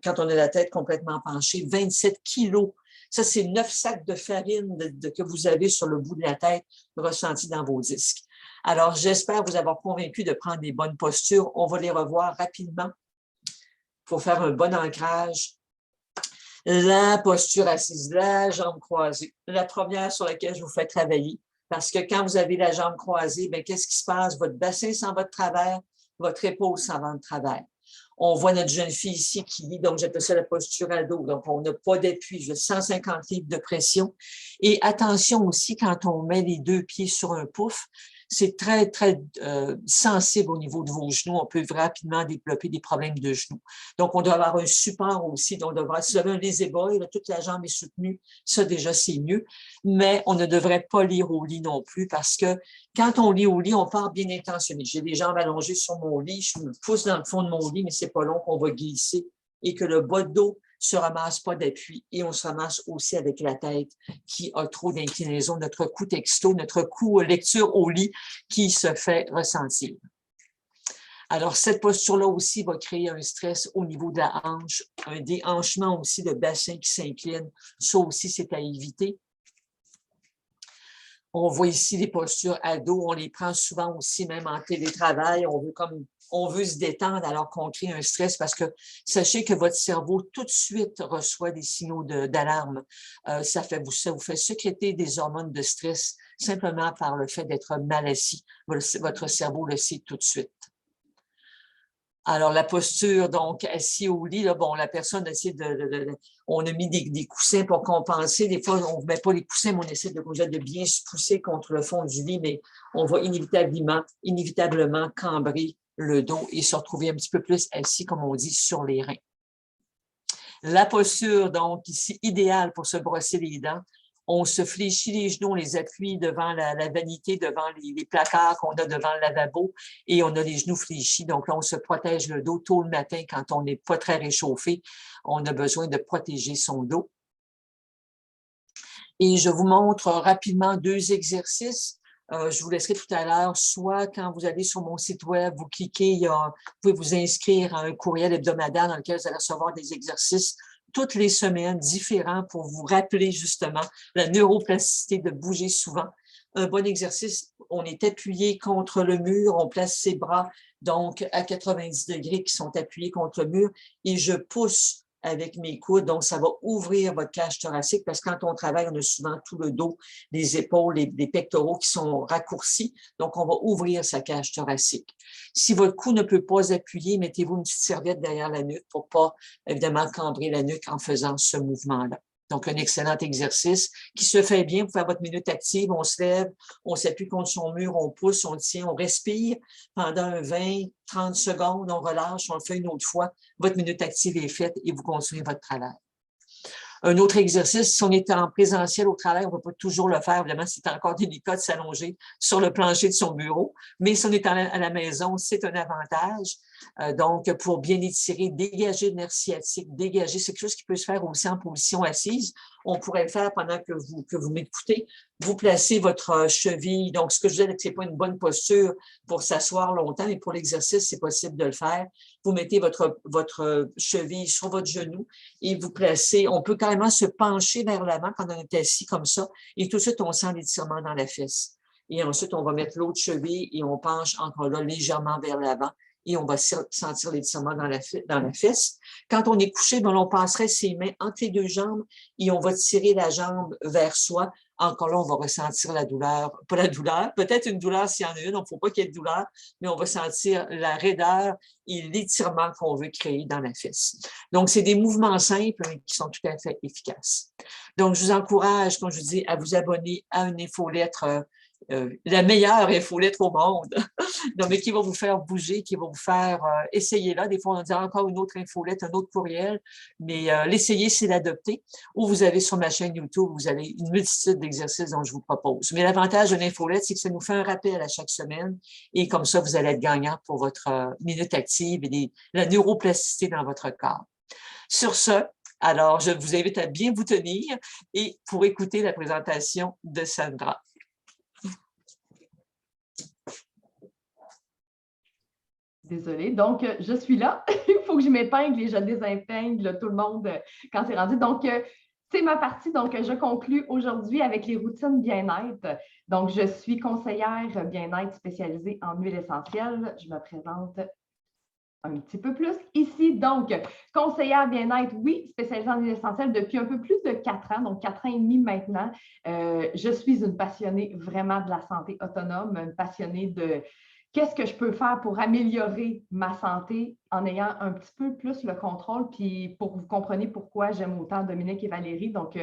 Speaker 3: quand on a la tête complètement penchée, 27 kilos. Ça, c'est 9 sacs de farine que vous avez sur le bout de la tête ressentis dans vos disques. Alors, j'espère vous avoir convaincu de prendre des bonnes postures. On va les revoir rapidement. Il faut faire un bon ancrage. La posture assise, la jambe croisée. La première sur laquelle je vous fais travailler. Parce que quand vous avez la jambe croisée, bien, qu'est-ce qui se passe? Votre bassin s'en va de travers, votre épaule s'en va de travers. On voit notre jeune fille ici qui lit, donc j'appelle ça la posture à dos. Donc, on n'a pas d'appui, j'ai 150 livres de pression. Et attention aussi, quand on met les 2 pieds sur un pouf, c'est très, très sensible au niveau de vos genoux. On peut rapidement développer des problèmes de genoux. Donc, on doit avoir un support aussi. Donc, si vous avez un lazy-boy, toute la jambe est soutenue, ça déjà, c'est mieux. Mais on ne devrait pas lire au lit non plus parce que quand on lit au lit, on part bien intentionné. J'ai les jambes allongées sur mon lit, je me pousse dans le fond de mon lit, mais c'est pas long qu'on va glisser et que le bas de dos se ramasse pas d'appui et on se ramasse aussi avec la tête qui a trop d'inclinaison, notre cou texto, notre cou lecture au lit qui se fait ressentir. Alors, cette posture-là aussi va créer un stress au niveau de la hanche, un déhanchement aussi de bassin qui s'incline. Ça aussi, c'est à éviter. On voit ici les postures à dos, on les prend souvent aussi, même en télétravail. On veut se détendre alors qu'on crée un stress parce que sachez que votre cerveau tout de suite reçoit des signaux d'alarme. Ça vous fait sécréter des hormones de stress simplement par le fait d'être mal assis. Votre cerveau le sait tout de suite. Alors, la posture, donc, assis au lit, là, bon, la personne essaie on a mis des coussins pour compenser. Des fois, on ne met pas les coussins, mais on essaie de bien se pousser contre le fond du lit, mais on va inévitablement cambrer le dos et se retrouver un petit peu plus assis, comme on dit, sur les reins. La posture, donc, ici, idéale pour se brosser les dents. On se fléchit les genoux, on les appuie devant la vanité, devant les placards qu'on a devant le lavabo et on a les genoux fléchis. Donc là, on se protège le dos tôt le matin quand on n'est pas très réchauffé. On a besoin de protéger son dos. Et je vous montre rapidement 2 exercices. Je vous laisserai tout à l'heure, soit quand vous allez sur mon site web, vous cliquez, vous pouvez vous inscrire à un courriel hebdomadaire dans lequel vous allez recevoir des exercices toutes les semaines différents pour vous rappeler justement la neuroplasticité de bouger souvent. Un bon exercice, on est appuyé contre le mur, on place ses bras donc à 90 degrés qui sont appuyés contre le mur et je pousse avec mes coudes, donc ça va ouvrir votre cage thoracique parce que quand on travaille, on a souvent tout le dos, les épaules, les pectoraux qui sont raccourcis, donc on va ouvrir sa cage thoracique. Si votre cou ne peut pas appuyer, mettez-vous une petite serviette derrière la nuque pour pas, évidemment, cambrer la nuque en faisant ce mouvement-là. Donc, un excellent exercice qui se fait bien pour faire votre minute active. On se lève, on s'appuie contre son mur, on pousse, on tient, on respire pendant 20, 30 secondes, on relâche, on le fait une autre fois. Votre minute active est faite et vous continuez votre travail. Un autre exercice, si on est en présentiel au travail, on ne peut pas toujours le faire. Évidemment, c'est encore délicat de s'allonger sur le plancher de son bureau. Mais si on est à la maison, c'est un avantage. Donc, pour bien étirer, dégager le nerf sciatique, dégager, c'est quelque chose qui peut se faire aussi en position assise. On pourrait le faire pendant que vous m'écoutez. Vous placez votre cheville. Donc, ce que je disais, c'est pas une bonne posture pour s'asseoir longtemps, mais pour l'exercice, c'est possible de le faire. Vous mettez votre cheville sur votre genou et vous placez. On peut carrément se pencher vers l'avant quand on est assis comme ça. Et tout de suite, on sent l'étirement dans la fesse. Et ensuite, on va mettre l'autre cheville et on penche encore là légèrement vers l'avant. Et on va sentir l'étirement dans la fesse. Quand on est couché, on passerait ses mains entre les 2 jambes et on va tirer la jambe vers soi. Encore là, on va ressentir la douleur, pas la douleur, peut-être une douleur s'il y en a une, donc il ne faut pas qu'il y ait de douleur, mais on va sentir la raideur et l'étirement qu'on veut créer dans la fesse. Donc, c'est des mouvements simples mais qui sont tout à fait efficaces. Donc, je vous encourage, comme je vous dis, à vous abonner à une infolettre la meilleure infolette au monde, non, mais qui va vous faire bouger, qui va vous faire essayer là. Des fois, on dit encore une autre infolette, un autre courriel, mais l'essayer, c'est l'adopter. Ou vous avez sur ma chaîne YouTube, vous avez une multitude d'exercices dont je vous propose. Mais l'avantage d'une infolette, c'est que ça nous fait un rappel à chaque semaine et comme ça, vous allez être gagnant pour votre minute active et la neuroplasticité dans votre corps. Sur ce, alors, je vous invite à bien vous tenir et pour écouter la présentation de Sandra.
Speaker 1: Désolée. Donc, je suis là. Il faut que je m'épingle et je désépingle tout le monde quand c'est rendu. Donc, c'est ma partie. Donc, je conclue aujourd'hui avec les routines bien-être. Donc, je suis conseillère bien-être spécialisée en huile essentielle. Je me présente un petit peu plus ici. Donc, conseillère bien-être, oui, spécialisée en huile essentielle depuis un peu plus de 4 ans, donc 4 ans et demi maintenant. Je suis une passionnée vraiment de la santé autonome, une passionnée de qu'est-ce que je peux faire pour améliorer ma santé en ayant un petit peu plus le contrôle, puis pour que vous compreniez pourquoi j'aime autant Dominique et Valérie. Donc,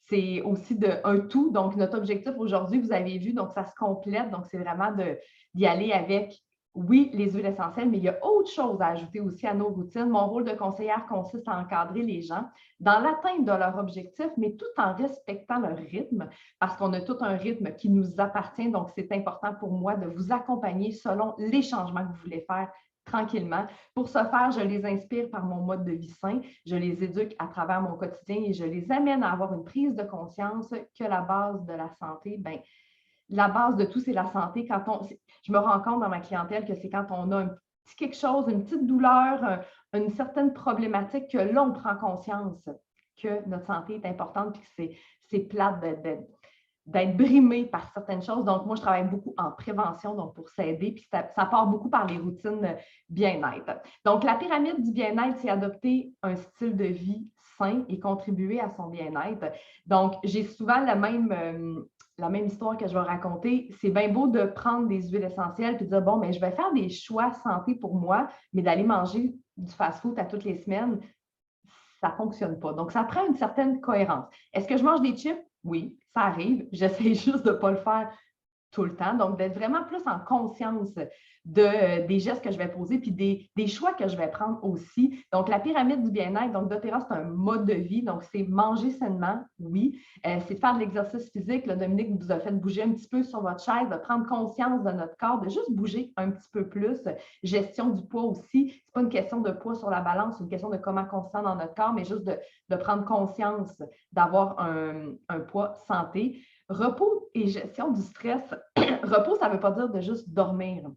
Speaker 1: c'est aussi un tout. Donc, notre objectif aujourd'hui, vous avez vu, donc ça se complète. Donc, c'est vraiment d'y aller avec, oui, les huiles essentielles, mais il y a autre chose à ajouter aussi à nos routines. Mon rôle de conseillère consiste à encadrer les gens dans l'atteinte de leur objectif, mais tout en respectant leur rythme, parce qu'on a tout un rythme qui nous appartient. Donc, c'est important pour moi de vous accompagner selon les changements que vous voulez faire tranquillement. Pour ce faire, je les inspire par mon mode de vie sain, je les éduque à travers mon quotidien et je les amène à avoir une prise de conscience que la base de la santé, bien, la base de tout, c'est la santé. Je me rends compte dans ma clientèle que c'est quand on a un petit quelque chose, une petite douleur, une certaine problématique, que là, on prend conscience que notre santé est importante et que c'est plate d'être brimé par certaines choses. Donc, moi, je travaille beaucoup en prévention, donc pour s'aider, puis ça part beaucoup par les routines bien-être. Donc, la pyramide du bien-être, c'est adopter un style de vie sain et contribuer à son bien-être. Donc, j'ai souvent la même histoire que je vais raconter. C'est bien beau de prendre des huiles essentielles et de dire, bon, mais je vais faire des choix santé pour moi, mais d'aller manger du fast-food à toutes les semaines, ça ne fonctionne pas. Donc, ça prend une certaine cohérence. Est-ce que je mange des chips? Oui, ça arrive. J'essaie juste de ne pas le faire tout le temps. Donc, d'être vraiment plus en conscience des gestes que je vais poser puis des choix que je vais prendre aussi. Donc, la pyramide du bien-être, donc doTERRA, c'est un mode de vie. Donc, c'est manger sainement, oui. C'est de faire de l'exercice physique. Là, Dominique vous a fait bouger un petit peu sur votre chaise, de prendre conscience de notre corps, de juste bouger un petit peu plus. Gestion du poids aussi. Ce n'est pas une question de poids sur la balance, c'est une question de comment on se sent dans notre corps, mais juste de prendre conscience d'avoir un poids santé. Repos et gestion du stress. Repos, ça ne veut pas dire de juste dormir.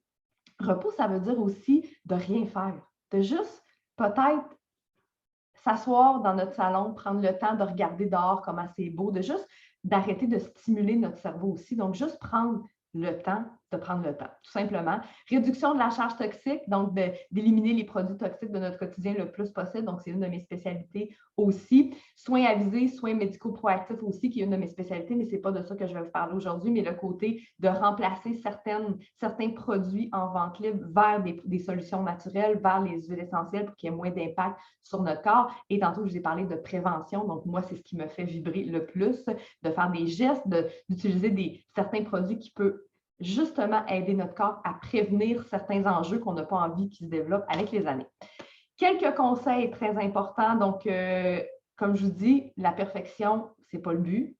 Speaker 1: Repos, ça veut dire aussi de rien faire, de juste peut-être s'asseoir dans notre salon, prendre le temps de regarder dehors comment c'est beau, de juste d'arrêter de stimuler notre cerveau aussi. Donc, juste prendre le temps de prendre le temps, tout simplement. Réduction de la charge toxique, donc d'éliminer les produits toxiques de notre quotidien le plus possible. Donc, c'est une de mes spécialités aussi. Soins avisés, soins médicaux proactifs aussi, qui est une de mes spécialités, mais ce n'est pas de ça que je vais vous parler aujourd'hui, mais le côté de remplacer certains produits en vente libre vers des solutions naturelles, vers les huiles essentielles pour qu'il y ait moins d'impact sur notre corps. Et tantôt, je vous ai parlé de prévention. Donc, moi, c'est ce qui me fait vibrer le plus, de faire des gestes, d'utiliser certains produits qui peuvent justement aider notre corps à prévenir certains enjeux qu'on n'a pas envie qu'ils se développent avec les années. Quelques conseils très importants. Donc, comme je vous dis, la perfection, ce n'est pas le but.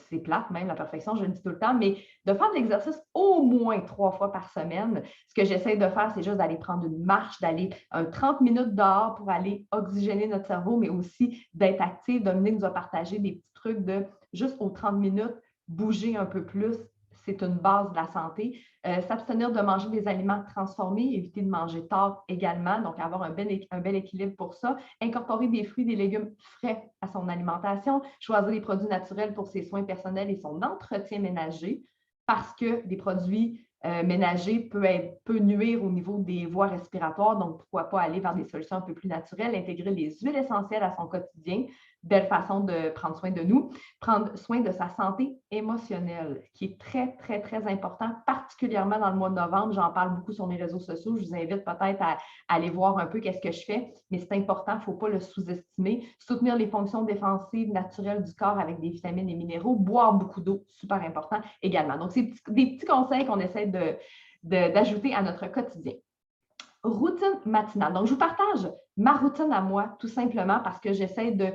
Speaker 1: C'est plate même, la perfection, je le dis tout le temps, mais de faire de l'exercice au moins 3 fois par semaine. Ce que j'essaie de faire, c'est juste d'aller prendre une marche, d'aller 30 minutes dehors pour aller oxygéner notre cerveau, mais aussi d'être actif. Dominique nous a partagé des petits trucs de juste aux 30 minutes, bouger un peu plus. C'est une base de la santé. S'abstenir de manger des aliments transformés, éviter de manger tard également, donc avoir un bel équilibre pour ça. Incorporer des fruits, des légumes frais à son alimentation. Choisir des produits naturels pour ses soins personnels et son entretien ménager, parce que des produits ménagers peut nuire au niveau des voies respiratoires, donc pourquoi pas aller vers des solutions un peu plus naturelles, intégrer les huiles essentielles à son quotidien. belle façon de prendre soin de nous, prendre soin de sa santé émotionnelle, qui est très, très, très important, particulièrement dans le mois de novembre. J'en parle beaucoup sur mes réseaux sociaux. Je vous invite peut-être à aller voir un peu qu'est-ce que je fais, mais c'est important, il ne faut pas le sous-estimer. Soutenir les fonctions défensives naturelles du corps avec des vitamines et minéraux, boire beaucoup d'eau, super important également. Donc, c'est des petits conseils qu'on essaie d'ajouter à notre quotidien. Routine matinale. Donc, je vous partage ma routine à moi, tout simplement parce que j'essaie de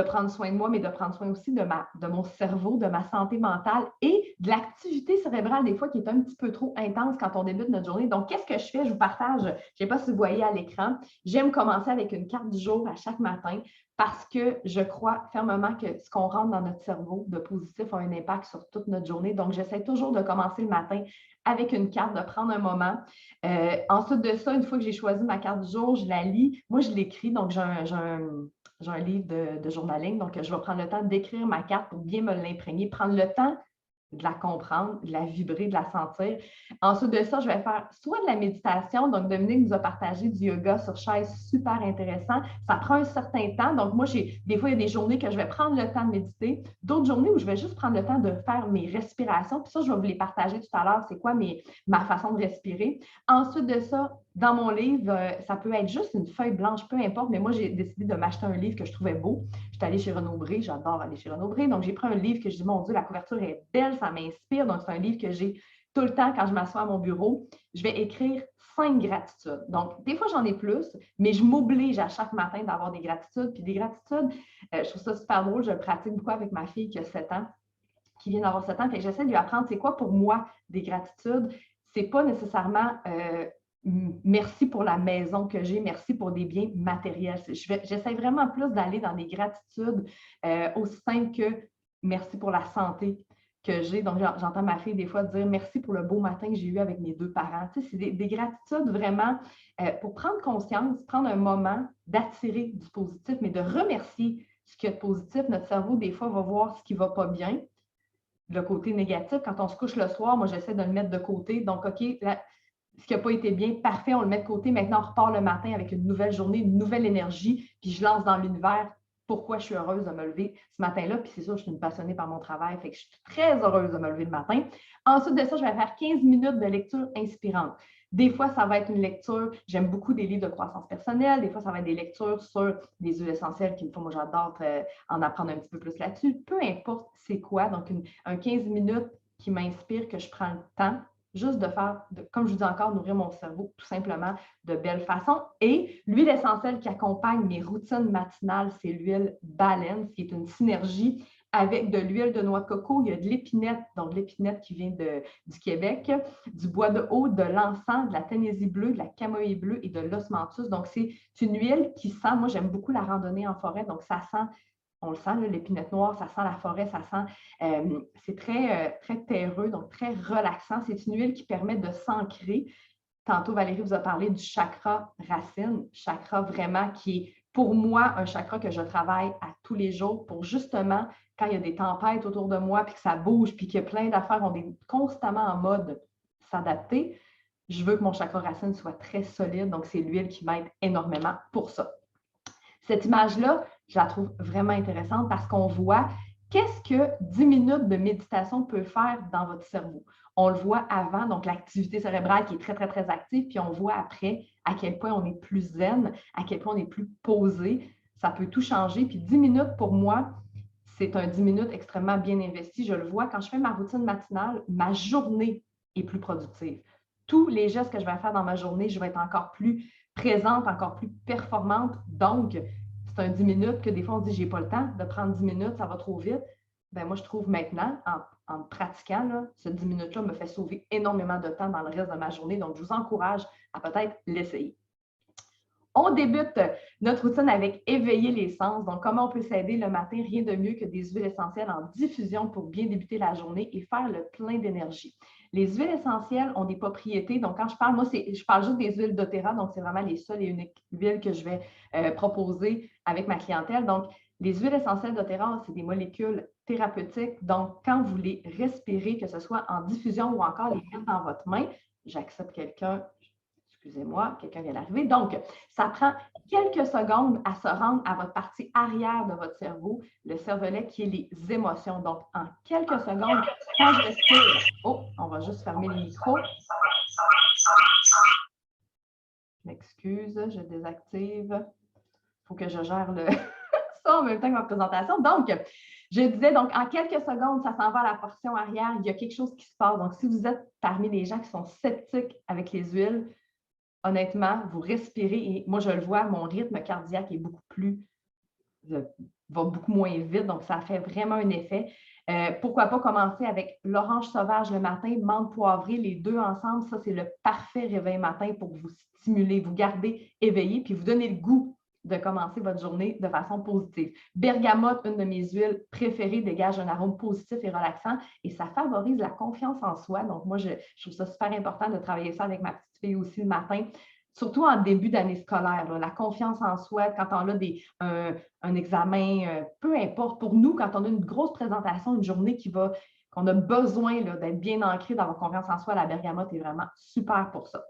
Speaker 1: prendre soin de moi, mais de prendre soin aussi de mon cerveau, de ma santé mentale et de l'activité cérébrale, des fois, qui est un petit peu trop intense quand on débute notre journée. Donc, qu'est-ce que je fais? Je vous partage, je ne sais pas si vous voyez à l'écran, j'aime commencer avec une carte du jour à chaque matin parce que je crois fermement que ce qu'on rentre dans notre cerveau de positif a un impact sur toute notre journée. Donc, j'essaie toujours de commencer le matin avec une carte, de prendre un moment. Ensuite de ça, une fois que j'ai choisi ma carte du jour, je la lis. Moi, je l'écris, donc j'ai un livre de journaling, donc je vais prendre le temps d'écrire ma carte pour bien me l'imprégner, prendre le temps de la comprendre, de la vibrer, de la sentir. Ensuite de ça, je vais faire soit de la méditation, donc Dominique nous a partagé du yoga sur chaise, super intéressant. Ça prend un certain temps, donc moi, des fois, il y a des journées que je vais prendre le temps de méditer, d'autres journées où je vais juste prendre le temps de faire mes respirations, puis ça, je vais vous les partager tout à l'heure, c'est quoi ma façon de respirer. Ensuite de ça, dans mon livre, ça peut être juste une feuille blanche, peu importe, mais moi, j'ai décidé de m'acheter un livre que je trouvais beau. J'étais allée chez Renaud-Bré, j'adore aller chez Renaud-Bré, donc j'ai pris un livre que je dis, mon Dieu, la couverture est belle, ça m'inspire, donc c'est un livre que j'ai tout le temps quand je m'assois à mon bureau. Je vais écrire 5 gratitudes. Donc, des fois, j'en ai plus, mais je m'oblige à chaque matin d'avoir des gratitudes. Puis des gratitudes, je trouve ça super drôle, je le pratique beaucoup avec ma fille qui a 7 ans, qui vient d'avoir 7 ans, fait que j'essaie de lui apprendre c'est quoi pour moi des gratitudes. C'est pas nécessairement merci pour la maison que j'ai, merci pour des biens matériels. J'essaie vraiment plus d'aller dans des gratitudes aussi simples que merci pour la santé que j'ai. Donc, j'entends ma fille des fois dire merci pour le beau matin que j'ai eu avec mes 2 parents. Tu sais, c'est des gratitudes vraiment pour prendre conscience, prendre un moment d'attirer du positif, mais de remercier ce qu'il y a de positif. Notre cerveau, des fois, va voir ce qui ne va pas bien. Le côté négatif, quand on se couche le soir, moi, j'essaie de le mettre de côté. Donc, OK, ce qui n'a pas été bien, parfait, on le met de côté. Maintenant, on repart le matin avec une nouvelle journée, une nouvelle énergie, puis je lance dans l'univers pourquoi je suis heureuse de me lever ce matin-là. Puis c'est sûr, je suis une passionnée par mon travail, fait que je suis très heureuse de me lever le matin. Ensuite de ça, je vais faire 15 minutes de lecture inspirante. Des fois, ça va être une lecture, j'aime beaucoup des livres de croissance personnelle. Des fois, ça va être des lectures sur des huiles essentielles qui me font, moi, j'adore en apprendre un petit peu plus là-dessus. Peu importe c'est quoi. Donc, un 15 minutes qui m'inspire, que je prends le temps juste de faire, comme je vous dis encore, nourrir mon cerveau tout simplement de belle façon. Et l'huile essentielle qui accompagne mes routines matinales, c'est l'huile baleine, qui est une synergie avec de l'huile de noix de coco. Il y a de l'épinette, donc l'épinette qui vient du Québec, du bois de haut, de l'encens, de la thénésie bleue, de la camomille bleue et de l'osmanthus. Donc, c'est une huile qui sent, moi j'aime beaucoup la randonnée en forêt, donc ça sent, on le sent, l'épinette noire, ça sent la forêt, ça sent, c'est très, très terreux, donc très relaxant. C'est une huile qui permet de s'ancrer. Tantôt, Valérie vous a parlé du chakra racine, chakra vraiment qui est pour moi un chakra que je travaille à tous les jours pour justement, quand il y a des tempêtes autour de moi, puis que ça bouge, puis qu'il y a plein d'affaires, on est constamment en mode s'adapter. Je veux que mon chakra racine soit très solide, donc c'est l'huile qui m'aide énormément pour ça. Cette image-là, je la trouve vraiment intéressante parce qu'on voit qu'est-ce que 10 minutes de méditation peut faire dans votre cerveau. On le voit avant, donc l'activité cérébrale qui est très, très, très active, puis on voit après à quel point on est plus zen, à quel point on est plus posé. Ça peut tout changer. Puis 10 minutes, pour moi, c'est un 10 minutes extrêmement bien investi. Je le vois quand je fais ma routine matinale, ma journée est plus productive. Tous les gestes que je vais faire dans ma journée, je vais être encore plus présente, encore plus performante. Donc, c'est un 10 minutes que des fois, on dit, j'ai pas le temps de prendre 10 minutes, ça va trop vite. Bien, moi, je trouve maintenant, en pratiquant, là, ce 10 minutes-là me fait sauver énormément de temps dans le reste de ma journée. Donc, je vous encourage à peut-être l'essayer. On débute notre routine avec éveiller les sens. Donc, comment on peut s'aider le matin? Rien de mieux que des huiles essentielles en diffusion pour bien débuter la journée et faire le plein d'énergie. Les huiles essentielles ont des propriétés. Donc, quand je parle, moi, je parle juste des huiles doTERRA. Donc, c'est vraiment les seules et uniques huiles que je vais proposer avec ma clientèle. Donc, les huiles essentielles doTERRA, c'est des molécules thérapeutiques. Donc, quand vous les respirez, que ce soit en diffusion ou encore les mettre dans votre main, j'accepte quelqu'un. Excusez-moi, quelqu'un vient d'arriver. Donc, ça prend quelques secondes à se rendre à votre partie arrière de votre cerveau, le cervelet qui est les émotions. Donc, en quelques secondes, quand je respire, on va juste fermer les micros. Je m'excuse, je désactive. Il faut que je gère ça en même temps que ma présentation. Donc, je disais, donc, en quelques secondes, ça s'en va à la portion arrière. Il y a quelque chose qui se passe. Donc, si vous êtes parmi les gens qui sont sceptiques avec les huiles, honnêtement, vous respirez et moi, je le vois, mon rythme cardiaque est va beaucoup moins vite. Donc, ça fait vraiment un effet. Pourquoi pas commencer avec l'orange sauvage le matin, menthe poivrée, les deux ensemble. Ça, c'est le parfait réveil matin pour vous stimuler, vous garder éveillé, puis vous donner le goût de commencer votre journée de façon positive. Bergamote, une de mes huiles préférées, dégage un arôme positif et relaxant et ça favorise la confiance en soi. Donc, moi, je trouve ça super important de travailler ça avec ma petite fille aussi le matin, surtout en début d'année scolaire. Là, la confiance en soi, quand on a un examen, peu importe, pour nous, quand on a une grosse présentation, une journée qu'on a besoin d'être bien ancré, d'avoir confiance en soi, la bergamote est vraiment super pour ça.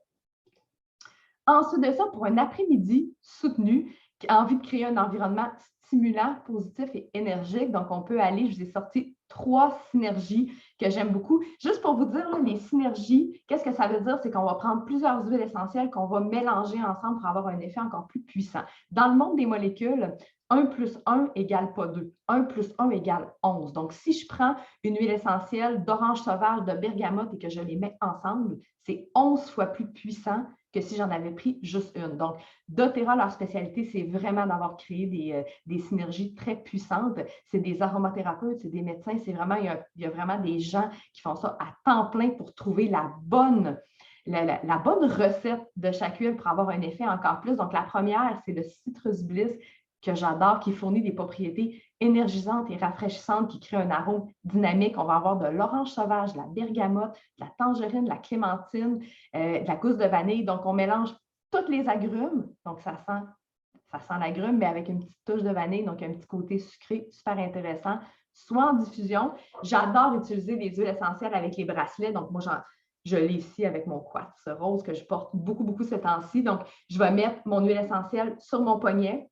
Speaker 1: Ensuite de ça, pour un après-midi soutenu, qui a envie de créer un environnement stimulant, positif et énergique. Donc, on peut aller, je vous ai sorti 3 synergies que j'aime beaucoup. Juste pour vous dire, là, les synergies, qu'est-ce que ça veut dire? C'est qu'on va prendre plusieurs huiles essentielles qu'on va mélanger ensemble pour avoir un effet encore plus puissant. Dans le monde des molécules, 1 plus 1 égale pas 2. 1 plus 1 égale 11. Donc, si je prends une huile essentielle d'orange sauvage, de bergamote et que je les mets ensemble, c'est 11 fois plus puissant que si j'en avais pris juste une. Donc, doTERRA, leur spécialité, c'est vraiment d'avoir créé des synergies très puissantes. C'est des aromathérapeutes, c'est des médecins, il y a vraiment des gens qui font ça à temps plein pour trouver la bonne recette de chaque huile pour avoir un effet encore plus. Donc, la première, c'est le Citrus Bliss que j'adore, qui fournit des propriétés énergisantes et rafraîchissantes qui créent un arôme dynamique. On va avoir de l'orange sauvage, de la bergamote, de la tangerine, de la clémentine, de la gousse de vanille. Donc, on mélange tous les agrumes. Donc, ça sent l'agrume, mais avec une petite touche de vanille, donc un petit côté sucré, super intéressant. Soit en diffusion. J'adore utiliser des huiles essentielles avec les bracelets. Donc, moi, je l'ai ici avec mon quartz rose que je porte beaucoup, beaucoup ces temps-ci. Donc, je vais mettre mon huile essentielle sur mon poignet.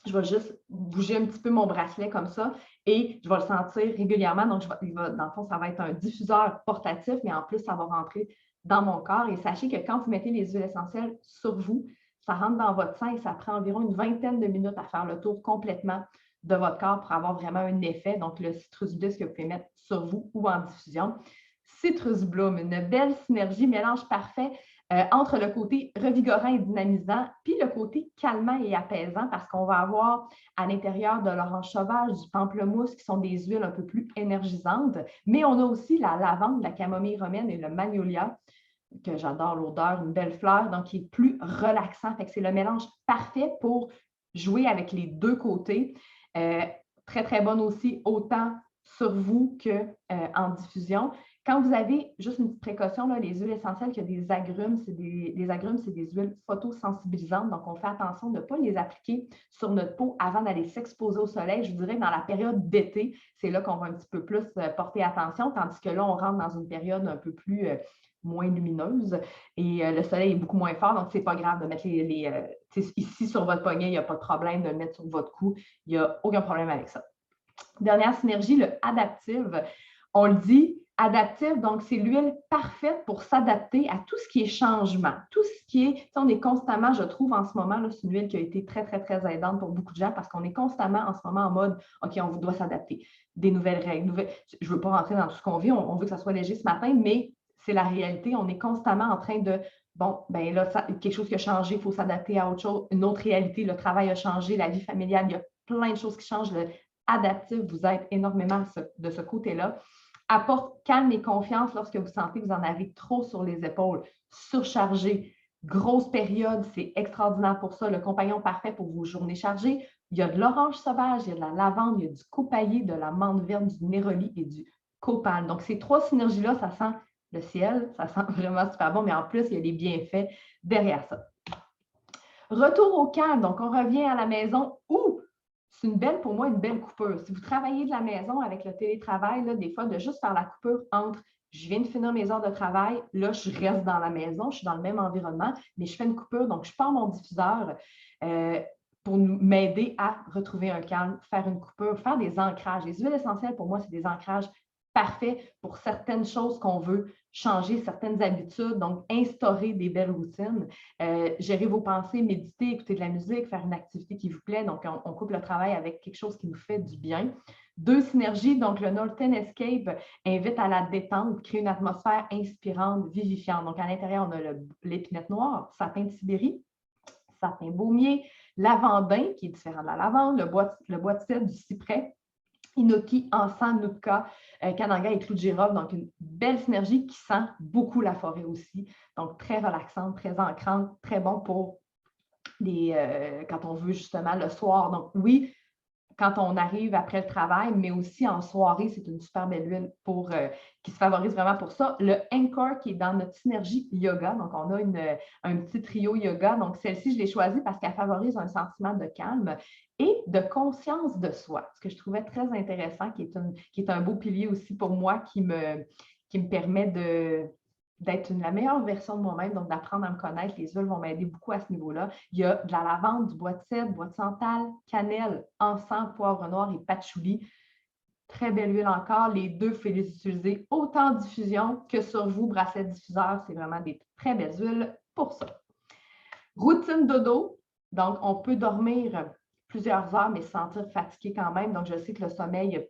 Speaker 1: Je vais juste bouger un petit peu mon bracelet comme ça et je vais le sentir régulièrement. Donc, dans le fond, ça va être un diffuseur portatif, mais en plus, ça va rentrer dans mon corps. Et sachez que quand vous mettez les huiles essentielles sur vous, ça rentre dans votre sang et ça prend environ une vingtaine de minutes à faire le tour complètement de votre corps pour avoir vraiment un effet. Donc, le Citrus Bliss que vous pouvez mettre sur vous ou en diffusion. Citrus Bloom, une belle synergie, mélange parfait entre le côté revigorant et dynamisant, puis le côté calmant et apaisant, parce qu'on va avoir à l'intérieur de l'orange sauvage, du pamplemousse, qui sont des huiles un peu plus énergisantes, mais on a aussi la lavande, la camomille romaine et le magnolia, que j'adore l'odeur, une belle fleur, donc qui est plus relaxant. Fait que c'est le mélange parfait pour jouer avec les deux côtés. Très, très bonne aussi, autant sur vous qu'en diffusion. Quand vous avez, juste une petite précaution, là, les huiles essentielles, qu'il y a des agrumes, les agrumes, c'est des huiles photosensibilisantes, donc on fait attention de ne pas les appliquer sur notre peau avant d'aller s'exposer au soleil. Je vous dirais que dans la période d'été, c'est là qu'on va un petit peu plus porter attention, tandis que là, on rentre dans une période un peu plus moins lumineuse et le soleil est beaucoup moins fort, donc ce n'est pas grave de mettre ici sur votre poignet, il n'y a pas de problème de le mettre sur votre cou, il n'y a aucun problème avec ça. Dernière synergie, le adaptive. On le dit, adaptif, donc c'est l'huile parfaite pour s'adapter à tout ce qui est changement. Tout ce qui est, on est constamment, je trouve en ce moment, c'est une huile qui a été très, très, très aidante pour beaucoup de gens parce qu'on est constamment en ce moment en mode, OK, on doit s'adapter. Des nouvelles règles. Je ne veux pas rentrer dans tout ce qu'on vit, on veut que ça soit léger ce matin, mais c'est la réalité. On est constamment en train de, bon, ben là, quelque chose qui a changé, il faut s'adapter à autre chose, une autre réalité, le travail a changé, la vie familiale, il y a plein de choses qui changent. Le adaptif vous aide énormément de ce côté-là. Apporte calme et confiance lorsque vous sentez que vous en avez trop sur les épaules, surchargé, grosse période, c'est extraordinaire pour ça, le compagnon parfait pour vos journées chargées. Il y a de l'orange sauvage, il y a de la lavande, il y a du copaillé, de la menthe verte, du néroli et du copal. Donc, ces 3 synergies-là, ça sent le ciel, ça sent vraiment super bon, mais en plus, il y a des bienfaits derrière ça. Retour au calme, donc on revient à la maison où c'est pour moi, une belle coupure. Si vous travaillez de la maison avec le télétravail, là, des fois, de juste faire la coupure entre je viens de finir mes heures de travail, là, je reste dans la maison, je suis dans le même environnement, mais je fais une coupure, donc je pars mon diffuseur pour m'aider à retrouver un calme, faire une coupure, faire des ancrages. Les huiles essentielles, pour moi, c'est des ancrages parfaits pour certaines choses qu'on veut changer, certaines habitudes, donc instaurer des belles routines, gérer vos pensées, méditer, écouter de la musique, faire une activité qui vous plaît. Donc, on coupe le travail avec quelque chose qui nous fait du bien. 2 synergies, donc le Northern Escape invite à la détente, crée une atmosphère inspirante, vivifiante. Donc, à l'intérieur, on a l'épinette noire, sapin de Sibérie, sapin baumier, lavandin, qui est différent de la lavande, le bois de cèdre du cyprès, Inoki, encens, Nutka, Kananga et clou de girofle. Donc, une belle synergie qui sent beaucoup la forêt aussi. Donc, très relaxante, très ancrante, très bon pour quand on veut justement le soir. Donc, oui, quand on arrive après le travail, mais aussi en soirée, c'est une super belle huile qui se favorise vraiment pour ça. Le Anchor qui est dans notre synergie yoga, donc on a un petit trio yoga. Donc celle-ci, je l'ai choisie parce qu'elle favorise un sentiment de calme et de conscience de soi, ce que je trouvais très intéressant, qui est un beau pilier aussi pour moi qui me permet d'être la meilleure version de moi-même, donc d'apprendre à me connaître. Les huiles vont m'aider beaucoup à ce niveau-là. Il y a de la lavande, du bois de cèdre, bois de santal, cannelle, encens, poivre noir et patchouli. Très belle huile encore. Les deux, vous pouvez les utiliser autant en diffusion que sur vous, bracelet diffuseur. C'est vraiment des très belles huiles pour ça. Routine dodo. Donc, on peut dormir plusieurs heures, mais se sentir fatigué quand même. Donc, je sais que le sommeil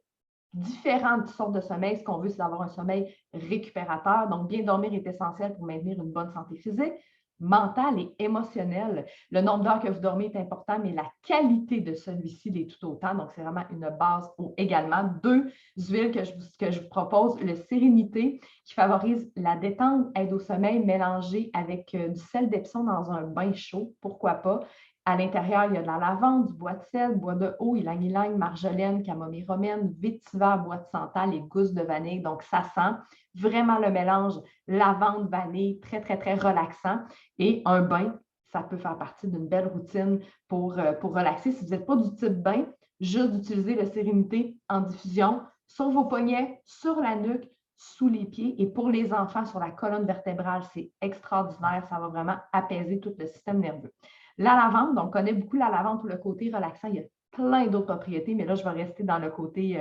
Speaker 1: différentes sortes de sommeil. Ce qu'on veut, c'est d'avoir un sommeil récupérateur. Donc, bien dormir est essentiel pour maintenir une bonne santé physique, mentale et émotionnelle. Le nombre d'heures que vous dormez est important, mais la qualité de celui-ci l'est tout autant. Donc, c'est vraiment une base également. 2 huiles que je vous propose. Le Sérénité, qui favorise la détente, aide au sommeil, mélangé avec du sel d'Epsom dans un bain chaud. Pourquoi pas? À l'intérieur, il y a de la lavande, du bois de cèdre, bois de haut, ylang-ylang, marjolaine, camomille romaine, vétiver, bois de santal et gousse de vanille. Donc, ça sent vraiment le mélange lavande, vanille, très, très, très relaxant. Et un bain, ça peut faire partie d'une belle routine pour relaxer. Si vous n'êtes pas du type bain, juste d'utiliser le Sérénité en diffusion sur vos poignets, sur la nuque, sous les pieds. Et pour les enfants, sur la colonne vertébrale, c'est extraordinaire. Ça va vraiment apaiser tout le système nerveux. La lavande, on connaît beaucoup la lavande pour le côté relaxant. Il y a plein d'autres propriétés, mais là, je vais rester dans le côté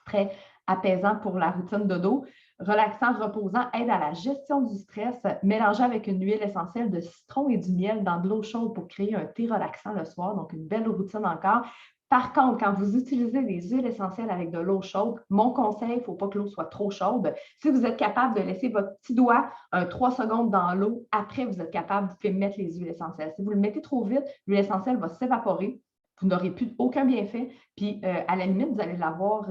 Speaker 1: très apaisant pour la routine dodo. Relaxant, reposant, aide à la gestion du stress, mélangé avec une huile essentielle de citron et du miel dans de l'eau chaude pour créer un thé relaxant le soir. Donc, une belle routine encore. Par contre, quand vous utilisez des huiles essentielles avec de l'eau chaude, mon conseil, il ne faut pas que l'eau soit trop chaude. Si vous êtes capable de laisser votre petit doigt 3 secondes dans l'eau, après, vous êtes capable, vous pouvez mettre les huiles essentielles. Si vous le mettez trop vite, l'huile essentielle va s'évaporer. Vous n'aurez plus aucun bienfait. Puis, à la limite, vous allez l'avoir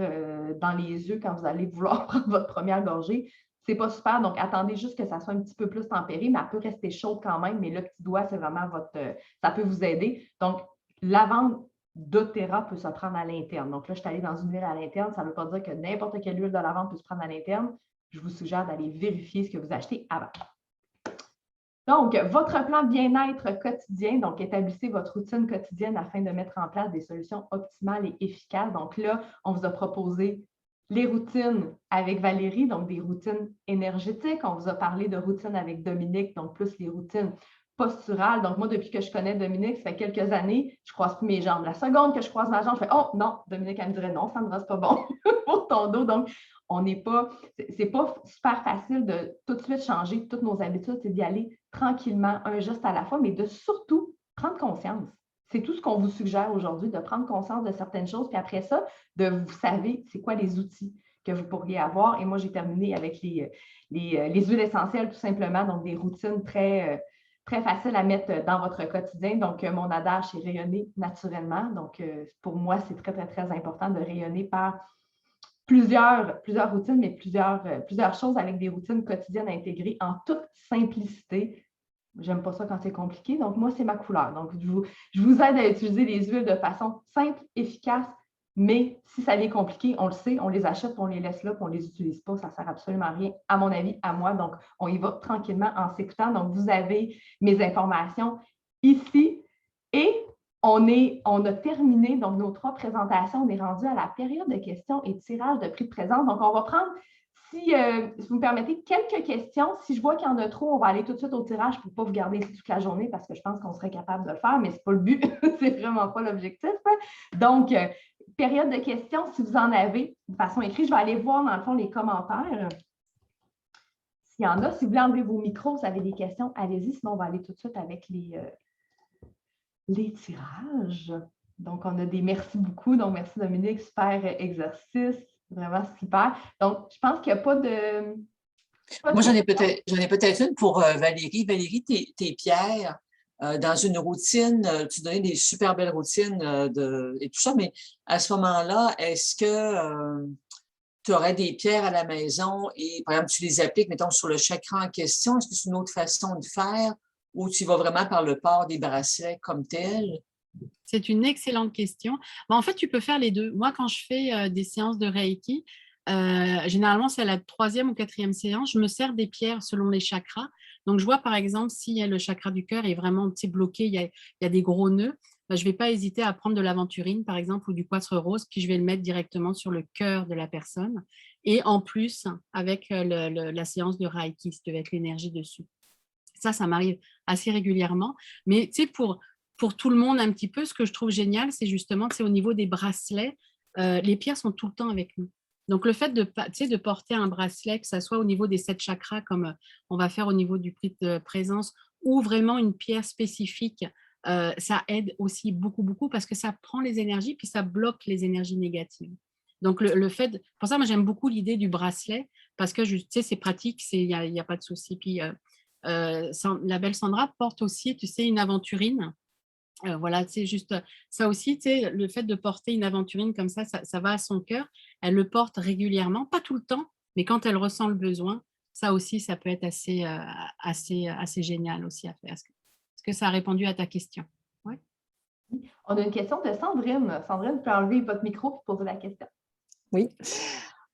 Speaker 1: dans les yeux quand vous allez vouloir prendre votre première gorgée. Ce n'est pas super. Donc, attendez juste que ça soit un petit peu plus tempéré, mais elle peut rester chaude quand même. Mais le petit doigt, c'est vraiment ça peut vous aider. Donc, lavande doTERRA peut se prendre à l'interne. Donc là, je suis allée dans une huile à l'interne. Ça ne veut pas dire que n'importe quelle huile de lavande peut se prendre à l'interne. Je vous suggère d'aller vérifier ce que vous achetez avant. Donc, votre plan bien-être quotidien, donc établissez votre routine quotidienne afin de mettre en place des solutions optimales et efficaces. Donc là, on vous a proposé les routines avec Valérie, donc des routines énergétiques. On vous a parlé de routines avec Dominique, donc plus les routines posturales. Donc moi, depuis que je connais Dominique, ça fait quelques années, je ne croise plus mes jambes. La seconde que je croise ma jambe, je fais « Oh non! » Dominique, elle me dirait « Non, Sandra, c'est pas bon pour ton dos. » Donc, c'est pas super facile de tout de suite changer toutes nos habitudes, c'est d'y aller tranquillement, un geste à la fois, mais de surtout prendre conscience. C'est tout ce qu'on vous suggère aujourd'hui, de prendre conscience de certaines choses, puis après ça, vous savez c'est quoi les outils que vous pourriez avoir. Et moi, j'ai terminé avec les huiles essentielles, tout simplement, donc des routines très, très faciles à mettre dans votre quotidien. Donc, mon adage, c'est rayonner naturellement. Donc, pour moi, c'est très, très, très important de rayonner par plusieurs routines, mais plusieurs choses avec des routines quotidiennes intégrées en toute simplicité. J'aime pas ça quand c'est compliqué, donc moi, c'est ma couleur. Donc, je vous aide à utiliser les huiles de façon simple, efficace, mais si ça devient compliqué, on le sait, on les achète, on les laisse là, puis on ne les utilise pas. Ça ne sert absolument à rien, à mon avis, à moi. Donc, on y va tranquillement en s'écoutant. Donc, vous avez mes informations ici et on a terminé donc nos 3 présentations. On est rendu à la période de questions et tirage de prix de présence. Donc, on va prendre Si vous me permettez, quelques questions. Si je vois qu'il y en a trop, on va aller tout de suite au tirage pour ne pas vous garder ici toute la journée parce que je pense qu'on serait capable de le faire, mais ce n'est pas le but. C'est vraiment pas l'objectif. Donc, période de questions, si vous en avez de façon écrite, je vais aller voir dans le fond les commentaires. S'il y en a, si vous voulez enlever vos micros, vous avez des questions, allez-y. Sinon, on va aller tout de suite avec les tirages. Donc, on a des merci beaucoup. Donc, merci Dominique, super exercice. Vraiment super. Donc, je pense qu'il n'y a pas de.
Speaker 3: Moi, j'en ai peut-être une pour Valérie. Valérie, tes pierres, dans une routine, tu donnais des super belles routines et tout ça, mais à ce moment-là, est-ce que tu aurais des pierres à la maison et, par exemple, tu les appliques, mettons, sur le chakra en question? Est-ce que c'est une autre façon de faire ou tu vas vraiment par le port des bracelets comme tel?
Speaker 2: C'est une excellente question. En fait, tu peux faire les deux. Moi, quand je fais des séances de Reiki, généralement, c'est à la 3e ou 4e séance, je me sers des pierres selon les chakras. Donc, je vois par exemple, si le chakra du cœur est vraiment bloqué, il y a des gros nœuds, je ne vais pas hésiter à prendre de l'aventurine, par exemple, ou du quartz rose, puis je vais le mettre directement sur le cœur de la personne. Et en plus, avec la séance de Reiki, si tu veux, avec l'énergie dessus. Ça m'arrive assez régulièrement. Mais tu sais, pour tout le monde un petit peu, ce que je trouve génial, c'est justement, c'est au niveau des bracelets, les pierres sont tout le temps avec nous. Donc, le fait de porter un bracelet, que ce soit au niveau des 7 chakras, comme on va faire au niveau du prix de présence, ou vraiment une pierre spécifique, ça aide aussi beaucoup, beaucoup, parce que ça prend les énergies, puis ça bloque les énergies négatives. Donc, pour ça, moi, j'aime beaucoup l'idée du bracelet, parce que, tu sais, c'est pratique, il n'y a pas de souci. Puis, la belle Sandra porte aussi, tu sais, une aventurine. Voilà, c'est juste ça aussi, tu sais, le fait de porter une aventurine comme ça va à son cœur. Elle le porte régulièrement, pas tout le temps, mais quand elle ressent le besoin, ça aussi, ça peut être assez génial aussi à faire. Est-ce que ça a répondu à ta question? Ouais.
Speaker 1: On a une question de Sandrine. Sandrine, vous pouvez enlever votre micro pour poser la question.
Speaker 4: Oui.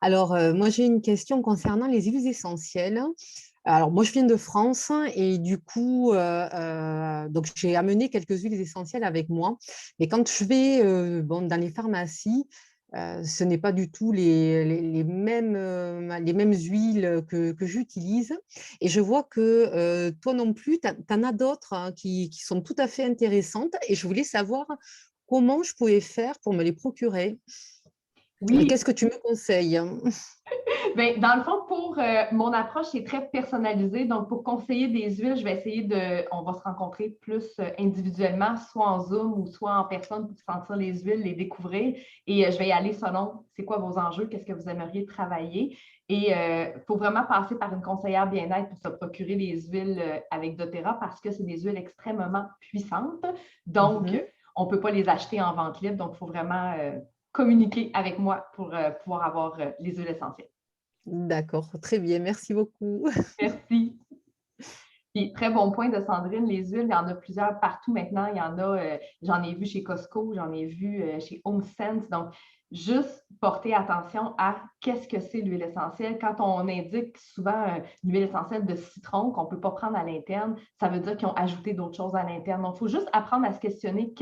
Speaker 4: Alors, moi, j'ai une question concernant les huiles essentielles. Alors, moi, je viens de France et du coup, donc j'ai amené quelques huiles essentielles avec moi. Mais quand je vais dans les pharmacies, ce n'est pas du tout les mêmes huiles que j'utilise. Et je vois que toi non plus, tu en as d'autres qui sont tout à fait intéressantes. Et je voulais savoir comment je pouvais faire pour me les procurer.
Speaker 1: Oui.
Speaker 4: Qu'est-ce que tu me conseilles?
Speaker 1: Bien, dans le fond, pour mon approche, c'est très personnalisé. Donc, pour conseiller des huiles, je vais essayer on va se rencontrer plus individuellement, soit en Zoom ou soit en personne pour sentir les huiles, les découvrir. Et je vais y aller selon c'est quoi vos enjeux, qu'est-ce que vous aimeriez travailler. Et il faut vraiment passer par une conseillère bien-être pour se procurer les huiles avec doTERRA parce que c'est des huiles extrêmement puissantes. Donc, on ne peut pas les acheter en vente libre. Donc, il faut vraiment communiquer avec moi pour pouvoir avoir les huiles essentielles.
Speaker 4: D'accord, très bien, merci beaucoup.
Speaker 1: Merci. Puis, très bon point de Sandrine, les huiles, il y en a plusieurs partout maintenant. Il y en a, j'en ai vu chez Costco, j'en ai vu chez HomeSense. Donc, juste porter attention à qu'est-ce que c'est l'huile essentielle. Quand on indique souvent une huile essentielle de citron qu'on ne peut pas prendre à l'interne, ça veut dire qu'ils ont ajouté d'autres choses à l'interne. Donc, il faut juste apprendre à se questionner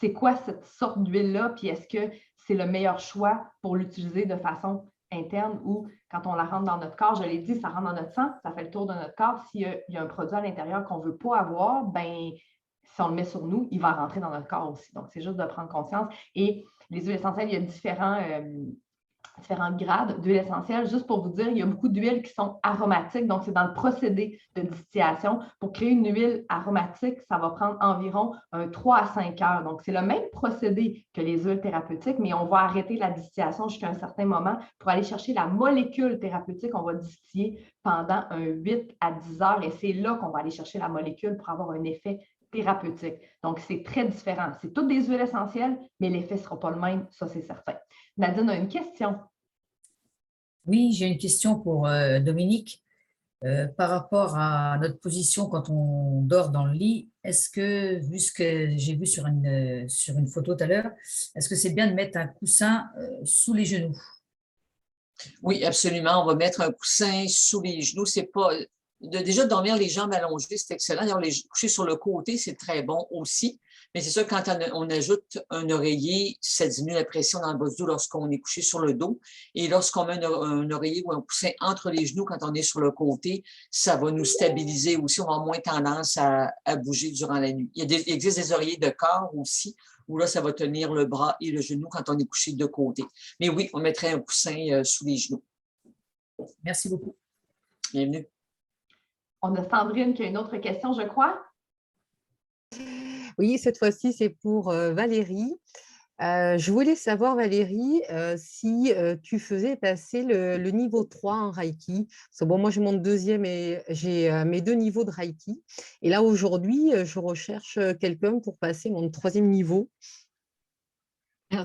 Speaker 1: c'est quoi cette sorte d'huile-là, puis est-ce que c'est le meilleur choix pour l'utiliser de façon interne ou quand on la rentre dans notre corps, je l'ai dit, ça rentre dans notre sang, ça fait le tour de notre corps. S'il y a un produit à l'intérieur qu'on ne veut pas avoir, ben, si on le met sur nous, il va rentrer dans notre corps aussi. Donc, c'est juste de prendre conscience. Et les huiles essentielles, il y a différents grades d'huile essentielle. Juste pour vous dire, il y a beaucoup d'huiles qui sont aromatiques. Donc, c'est dans le procédé de distillation. Pour créer une huile aromatique, ça va prendre environ 3 à 5 heures. Donc, c'est le même procédé que les huiles thérapeutiques, mais on va arrêter la distillation jusqu'à un certain moment pour aller chercher la molécule thérapeutique. On va distiller pendant 8 à 10 heures et c'est là qu'on va aller chercher la molécule pour avoir un effet thérapeutique. Donc, c'est très différent. C'est toutes des huiles essentielles, mais l'effet ne sera pas le même, ça, c'est certain. Nadine a une question.
Speaker 5: Oui, j'ai une question pour Dominique. Par rapport à notre position quand on dort dans le lit, est-ce que, vu ce que j'ai vu sur une photo tout à l'heure, est-ce que c'est bien de mettre un coussin sous les genoux?
Speaker 3: Oui, absolument. On va mettre un coussin sous les genoux. C'est pas déjà dormir les jambes allongées, c'est excellent. D'ailleurs, les coucher sur le côté, c'est très bon aussi. Mais c'est sûr, quand on ajoute un oreiller, ça diminue la pression dans le bas du dos lorsqu'on est couché sur le dos. Et lorsqu'on met un oreiller ou un coussin entre les genoux quand on est sur le côté, ça va nous stabiliser aussi. On va avoir moins tendance à bouger durant la nuit. Il existe des oreillers de corps aussi, où là, ça va tenir le bras et le genou quand on est couché de côté. Mais oui, on mettrait un coussin sous les genoux.
Speaker 5: Merci beaucoup.
Speaker 3: Bienvenue.
Speaker 1: On a Sandrine qui a une autre question, je crois.
Speaker 4: Oui, cette fois-ci, c'est pour Valérie. Je voulais savoir, Valérie, si tu faisais passer le niveau 3 en Reiki. Parce que bon, moi, j'ai mon deuxième et j'ai mes 2 niveaux de Reiki. Et là, aujourd'hui, je recherche quelqu'un pour passer mon 3e niveau.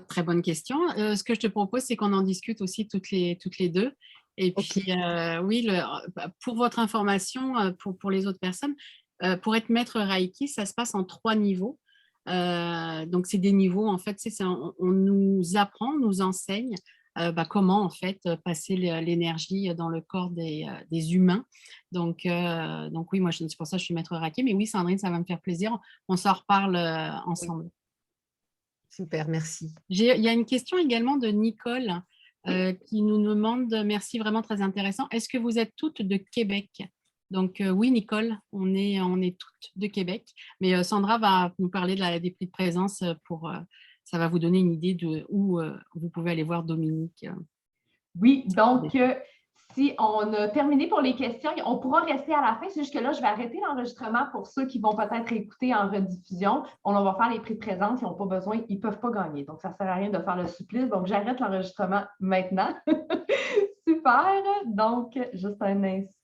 Speaker 2: Très bonne question. Ce que je te propose, c'est qu'on en discute aussi toutes les deux. Et puis, oui, pour votre information, pour les autres personnes, pour être maître Reiki, ça se passe en 3 niveaux. Donc, c'est des niveaux, en fait, on nous apprend, on nous enseigne comment, en fait, passer l'énergie dans le corps des humains. Donc, oui, moi, c'est pour ça que je suis maître Reiki. Mais oui, Sandrine, ça va me faire plaisir. On s'en reparle ensemble.
Speaker 4: Oui. Super, merci.
Speaker 2: Il y a une question également de Nicole qui nous demande, merci, vraiment très intéressant, est-ce que vous êtes toutes de Québec? Donc oui, Nicole, on est toutes de Québec, mais Sandra va nous parler des prix de présence ça va vous donner une idée de où vous pouvez aller voir Dominique.
Speaker 1: Oui, donc si on a terminé pour les questions, on pourra rester à la fin. C'est juste que là, je vais arrêter l'enregistrement pour ceux qui vont peut-être écouter en rediffusion. On va faire les prix de présence. Ils n'ont pas besoin, ils ne peuvent pas gagner. Donc, ça ne sert à rien de faire le supplice. Donc, j'arrête l'enregistrement maintenant. Super. Donc, juste un instant.